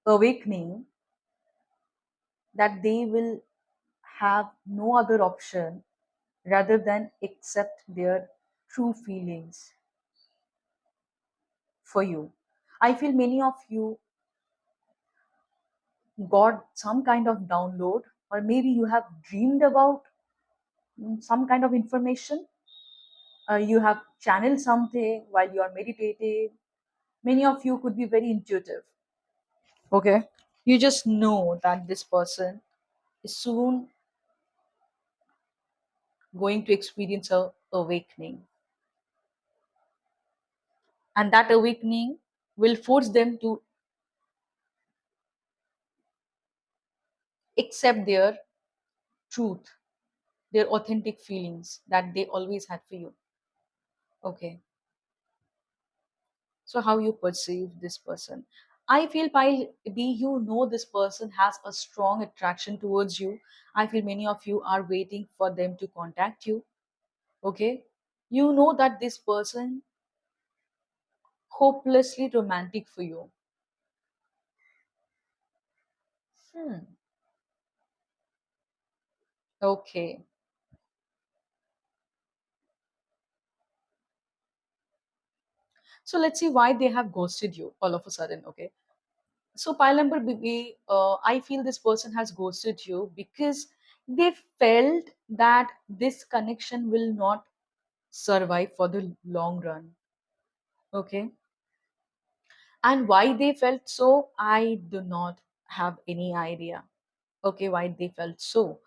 awakening that they will have no other option rather than accept their true feelings for you. I feel many of you got some kind of download, or maybe you have dreamed about some kind of information. You have channeled something while you are meditating. Many of you could be very intuitive. Okay. You just know that this person is soon going to experience a awakening. And that awakening will force them to accept their truth, their authentic feelings that they always had for you. Okay. So how you perceive this person? I feel while be you know this person has a strong attraction towards you. I feel many of you are waiting for them to contact you. Okay. You know that this person hopelessly romantic for you. Hmm. Okay. So let's see why they have ghosted you all of a sudden. Okay. So pile number B, I feel this person has ghosted you because they felt that this connection will not survive for the long run. Okay. And why they felt so, I do not have any idea. Okay, why they felt so.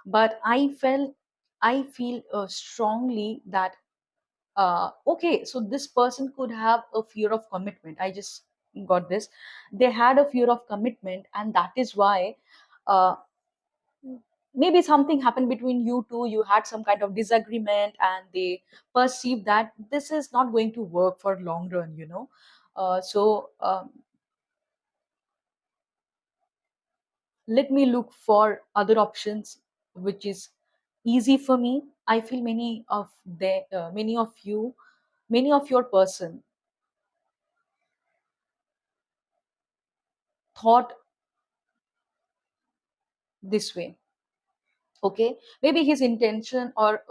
But I feel strongly that okay, so this person could have a fear of commitment. I just got this. They had a fear of commitment, and that is why uh, maybe something happened between you two. You had some kind of disagreement, and they perceive that this is not going to work for long run. Let me look for other options, which is easy for me. I feel many of you, many of your person thought this way. Okay, maybe his intention, or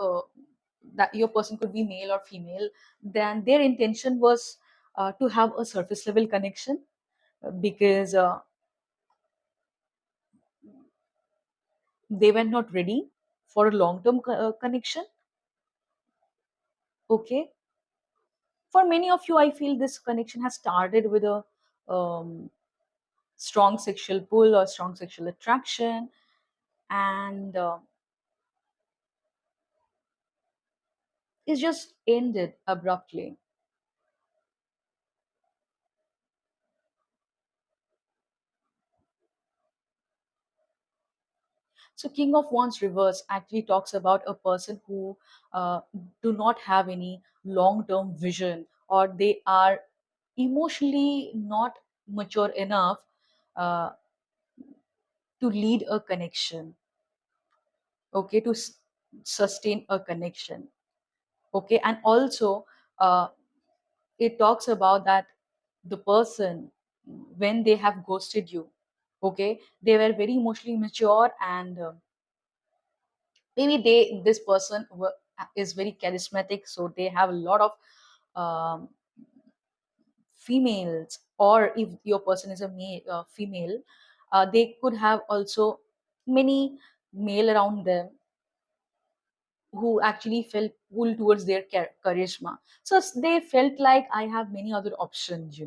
that your person could be male or female, then their intention was to have a surface level connection, because they were not ready for a long term connection. Okay, for many of you, I feel this connection has started with a um, strong sexual pull or strong sexual attraction, and it just ended abruptly. So King of Wands reverse actually talks about a person who do not have any long-term vision, or they are emotionally not mature enough uh, to lead a connection. Okay, to sustain a connection. Okay, and also uh, it talks about that the person, when they have ghosted you, okay, they were very emotionally mature, and maybe this person is very charismatic, so they have a lot of um, females, or if your person is a female, they could have also many male around them who actually felt pulled towards their charisma. So they felt like I have many other options,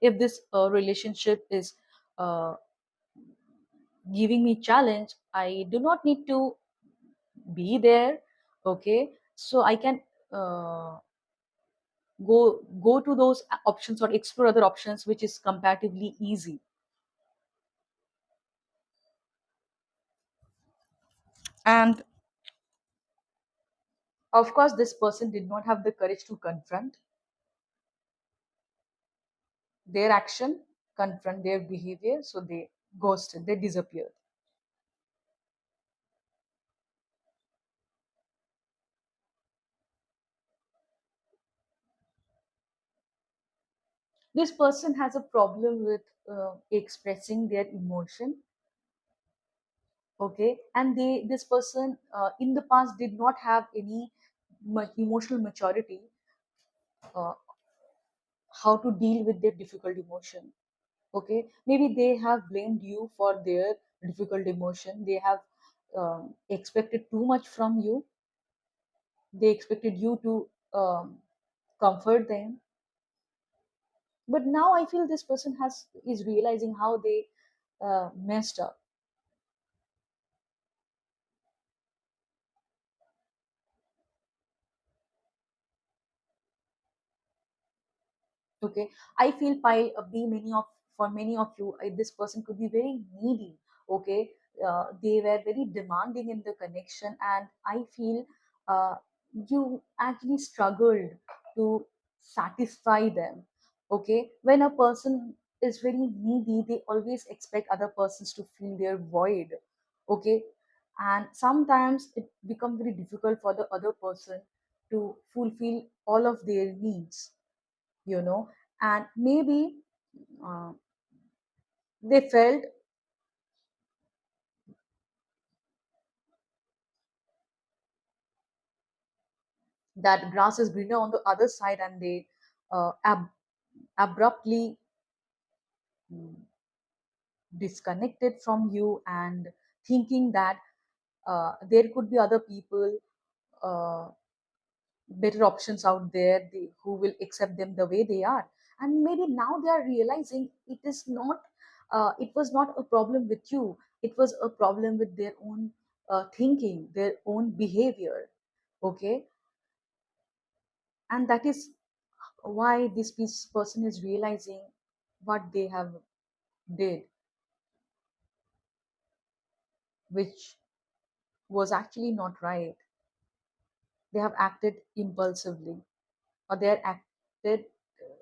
if this relationship is uh, giving me challenge, I do not need to be there. Okay, so I can uh, go to those options or explore other options which is comparatively easy. And of course this person did not have the courage to confront their action, confront their behavior, so they ghosted, they disappeared. This person has a problem with expressing their emotion. Okay, and this person in the past did not have any emotional maturity, uh, how to deal with their difficult emotion. Okay, maybe they have blamed you for their difficult emotion. They have expected too much from you. They expected you to comfort them. But now I feel this person has is realizing how they messed up. Okay, I feel by be many of for many of you, this person could be very needy. Okay, they were very demanding in the connection, and I feel uh, you actually struggled to satisfy them. Okay, when a person is very needy, they always expect other persons to fill their void. Okay, and sometimes it becomes very difficult for the other person to fulfill all of their needs, you know and maybe uh, they felt that grass is greener on the other side, and they abruptly mm, disconnected from you, and thinking that there could be other people, uh, better options out there, who will accept them the way they are. And maybe now they are realizing it was not a problem with you, it was a problem with their own thinking, their own behavior. Okay, and that is why this person is realizing what they have did, which was actually not right. They have acted impulsively, or they are acted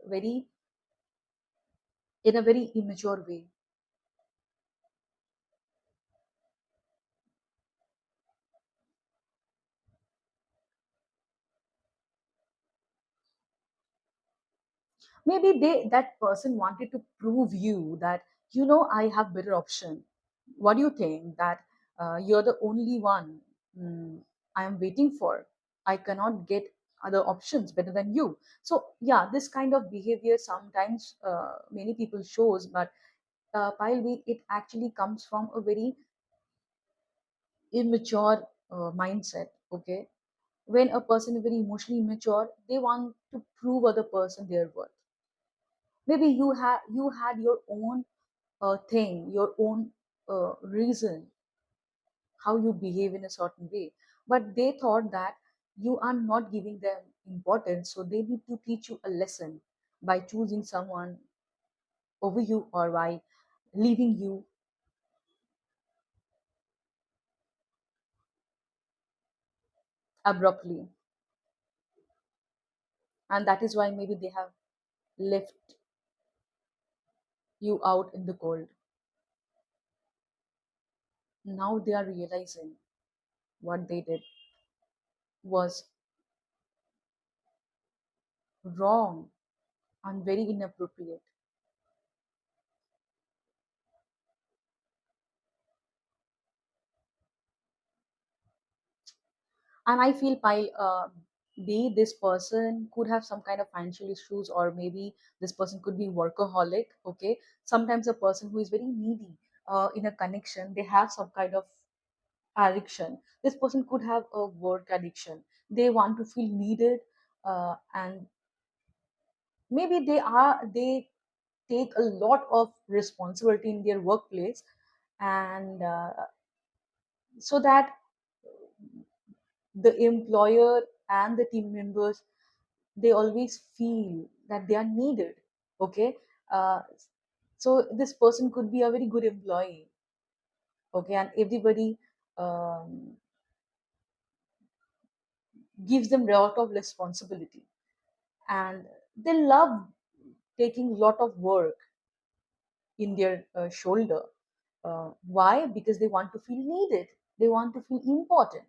very in a very immature way. Maybe that person wanted to prove you that, I have better option. What do you think, that you're the only one mm, I am waiting for? I cannot get other options better than you. So yeah, this kind of behavior sometimes many people shows, but while it actually comes from a very immature mindset. Okay, when a person is very emotionally immature, they want to prove other person their worth. Maybe you had your own thing, your own reason how you behave in a certain way, but they thought that you are not giving them importance, so they need to teach you a lesson by choosing someone over you, or by leaving you abruptly. And that is why maybe they have left you out in the cold. Now they are realizing what they did was wrong and very inappropriate. And I feel, Pyle, be this person could have some kind of financial issues, or maybe this person could be workaholic. Okay, sometimes a person who is very needy in a connection, they have some kind of addiction. This person could have a work addiction. They want to feel needed, and maybe they take a lot of responsibility in their workplace, and so that the employer and the team members, they always feel that they are needed. Okay, uh, so this person could be a very good employee. Okay, and everybody um, gives them a lot of responsibility, and they love taking a lot of work in their shoulder. Why? Because they want to feel needed, they want to feel important,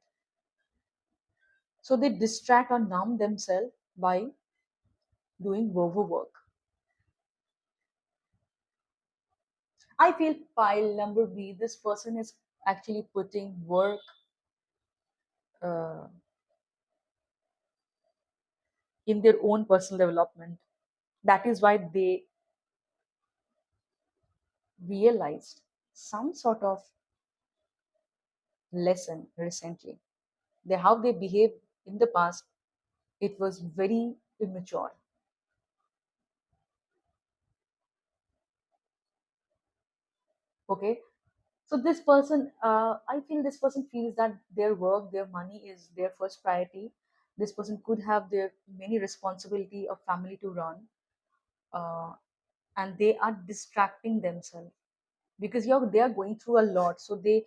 so they distract or numb themselves by doing overwork. I feel pile number B, this person is actually putting work uh, in their own personal development. That is why they realized some sort of lesson recently. How they behaved in the past, it was very immature. Okay, so this person, I feel this person feels that their work, their money is their first priority. This person could have their many responsibility of family to run, uh, and they are distracting themselves because they are going through a lot, so they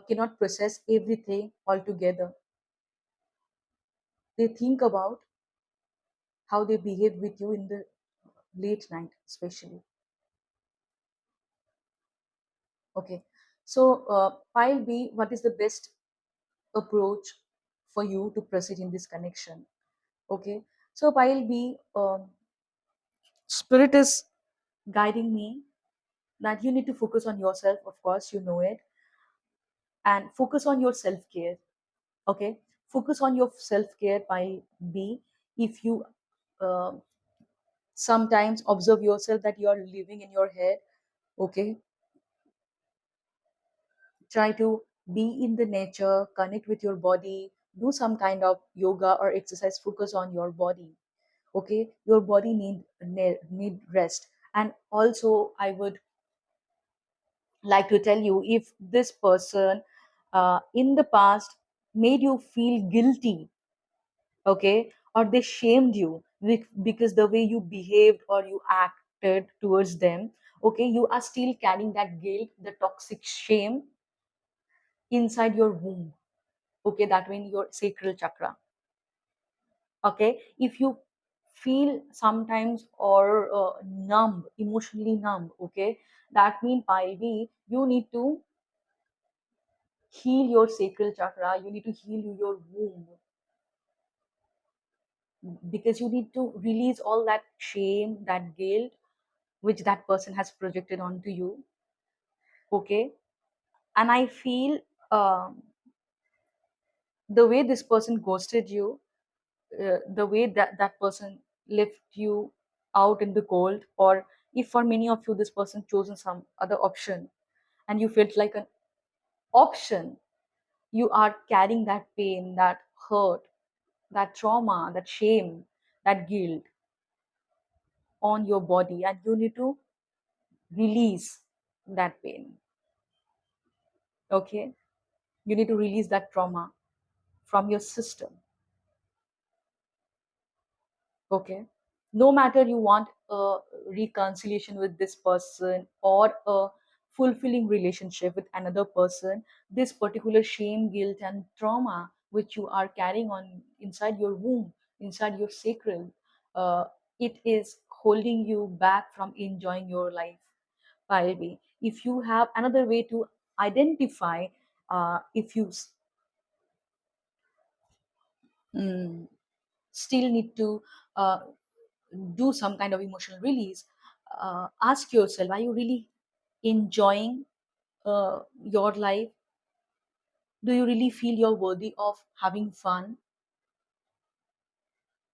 cannot process everything altogether. They think about how they behave with you in the late night, especially. Okay, so pile B, what is the best approach for you to proceed in this connection? Okay, so pile B, spirit is guiding me that you need to focus on yourself. Of course, you know it, and focus on your self care. Okay, focus on your self care. Pile B, if you uh, sometimes observe yourself that you are living in your head. Okay, try to be in the nature, connect with your body, do some kind of yoga or exercise, focus on your body. Okay, your body need rest. And also I would like to tell you, if this person in the past made you feel guilty, okay, or they shamed you because the way you behaved or you acted towards them, okay, you are still carrying that guilt, the toxic shame inside your womb. Okay, that means your sacral chakra. Okay, if you feel sometimes or numb, emotionally numb, okay, that means maybe you need to heal your sacral chakra, you need to heal your womb, because you need to release all that shame, that guilt which that person has projected onto you. Okay, and I feel um, the way this person ghosted you, the way that that person left you out in the cold, or if for many of you this person chosen some other option and you felt like an option, you are carrying that pain, that hurt, that trauma, that shame, that guilt on your body, and you need to release that pain. Okay, you need to release that trauma from your system. Okay, no matter you want a reconciliation with this person or a fulfilling relationship with another person, this particular shame, guilt, and trauma which you are carrying on inside your womb, inside your sacral, uh, it is holding you back from enjoying your life. Pilvi, if you have another way to identify, if you mm, still need to uh, do some kind of emotional release, ask yourself, are you really enjoying your life? Do you really feel you're worthy of having fun?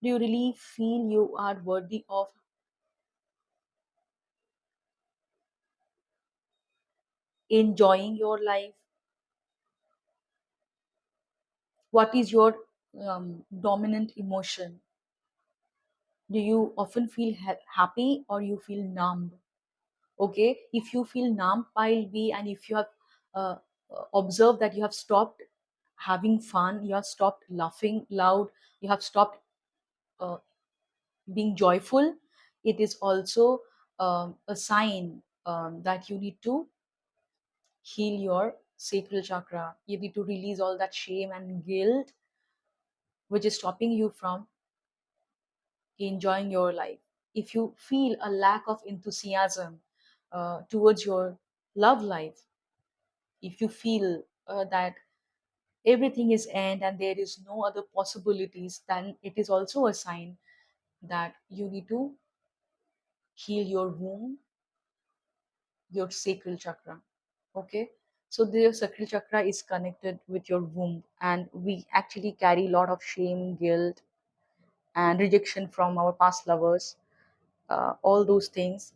Do you really feel you are worthy of enjoying your life? What is your dominant emotion? Do you often feel happy or you feel numb? Okay, if you feel numb, pile B, and if you have uh, observed that you have stopped having fun, you have stopped laughing loud, you have stopped uh, being joyful, it is also a sign that you need to heal your sacral chakra. You need to release all that shame and guilt which is stopping you from enjoying your life. If you feel a lack of enthusiasm towards your love life, if you feel that everything is end and there is no other possibilities, then it is also a sign that you need to heal your womb, your sacral chakra. Okay, so the sacral chakra is connected with your womb, and we actually carry a lot of shame, guilt, and rejection from our past lovers, all those things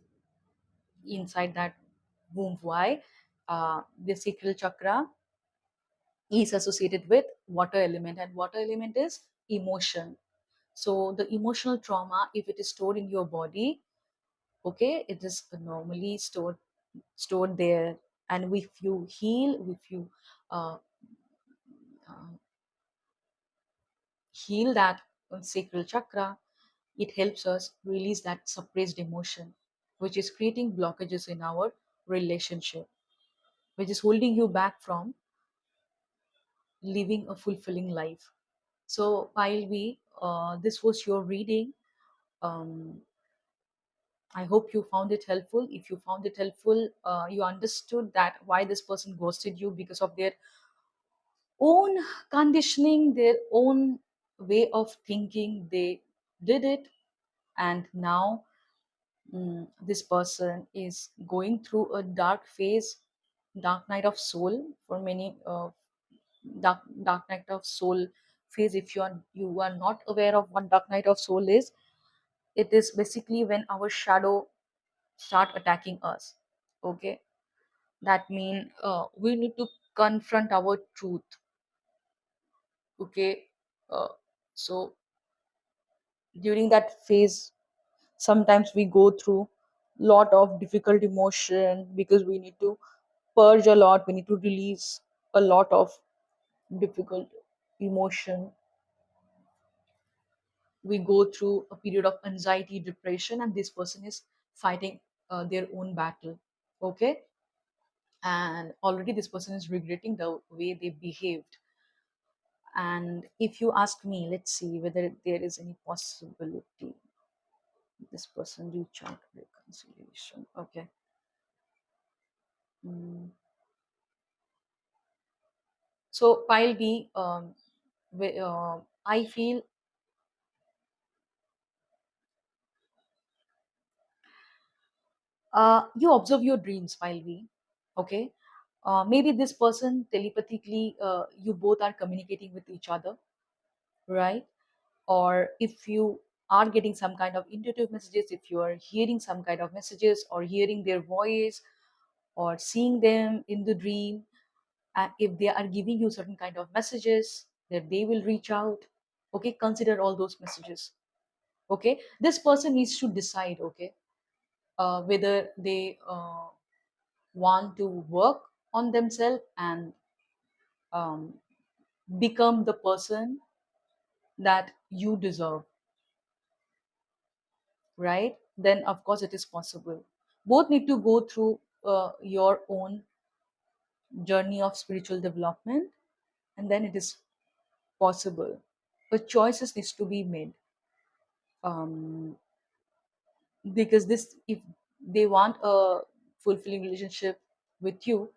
inside that womb. Why? The sacral chakra is associated with water element, and water element is emotion. So the emotional trauma, if it is stored in your body, okay, it is normally stored there. And if you heal, if you uh, uh, heal that sacral chakra, it helps us release that suppressed emotion, which is creating blockages in our relationship, which is holding you back from living a fulfilling life. So, while this was your reading. Um, I hope you found it helpful. If you found it helpful, you understood that why this person ghosted you because of their own conditioning, their own way of thinking. They did it, and now this person is going through a dark phase, dark night of soul for many. Dark night of soul phase. If you are not aware of what dark night of soul is, it is basically when our shadow start attacking us. Okay, that means we need to confront our truth. Okay, so during that phase, sometimes we go through lot of difficult emotion because we need to purge a lot, we need to release a lot of difficult emotion. We go through a period of anxiety, depression, and this person is fighting their own battle. Okay, and already this person is regretting the way they behaved. And if you ask me, let's see whether there is any possibility this person reach out reconciliation. Okay. Mm. So pile B, I feel you observe your dreams, pile B. Okay. Maybe this person telepathically, you both are communicating with each other, right? Or if you are getting some kind of intuitive messages, if you are hearing some kind of messages or hearing their voice or seeing them in the dream, if they are giving you certain kind of messages that they will reach out, okay, consider all those messages. Okay, this person needs to decide, okay, whether they want to work on themselves and um, become the person that you deserve, right? Then of course it is possible. Both need to go through your own journey of spiritual development, and then it is possible, but choices needs to be made. um, because this, if they want a fulfilling relationship with you,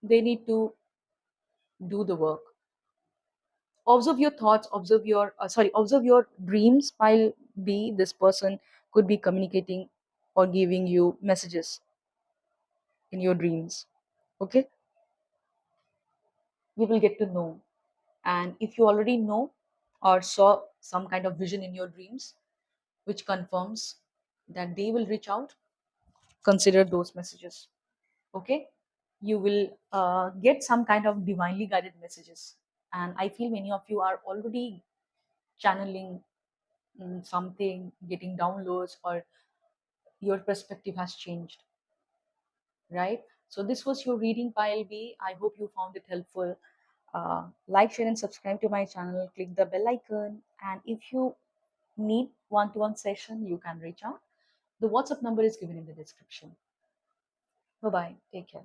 they need to do the work. Observe your thoughts, observe your observe your dreams. While be this person could be communicating or giving you messages in your dreams. Okay, we will get to know. And if you already know, or saw some kind of vision in your dreams which confirms that they will reach out, consider those messages. Okay, you will get some kind of divinely guided messages, and I feel many of you are already channeling something, getting downloads, or your perspective has changed, right? So this was your reading by LB. I hope you found it helpful. Like, share, and subscribe to my channel. Click the bell icon, and if you need one-to-one session, you can reach out. The WhatsApp number is given in the description. Bye bye. Take care.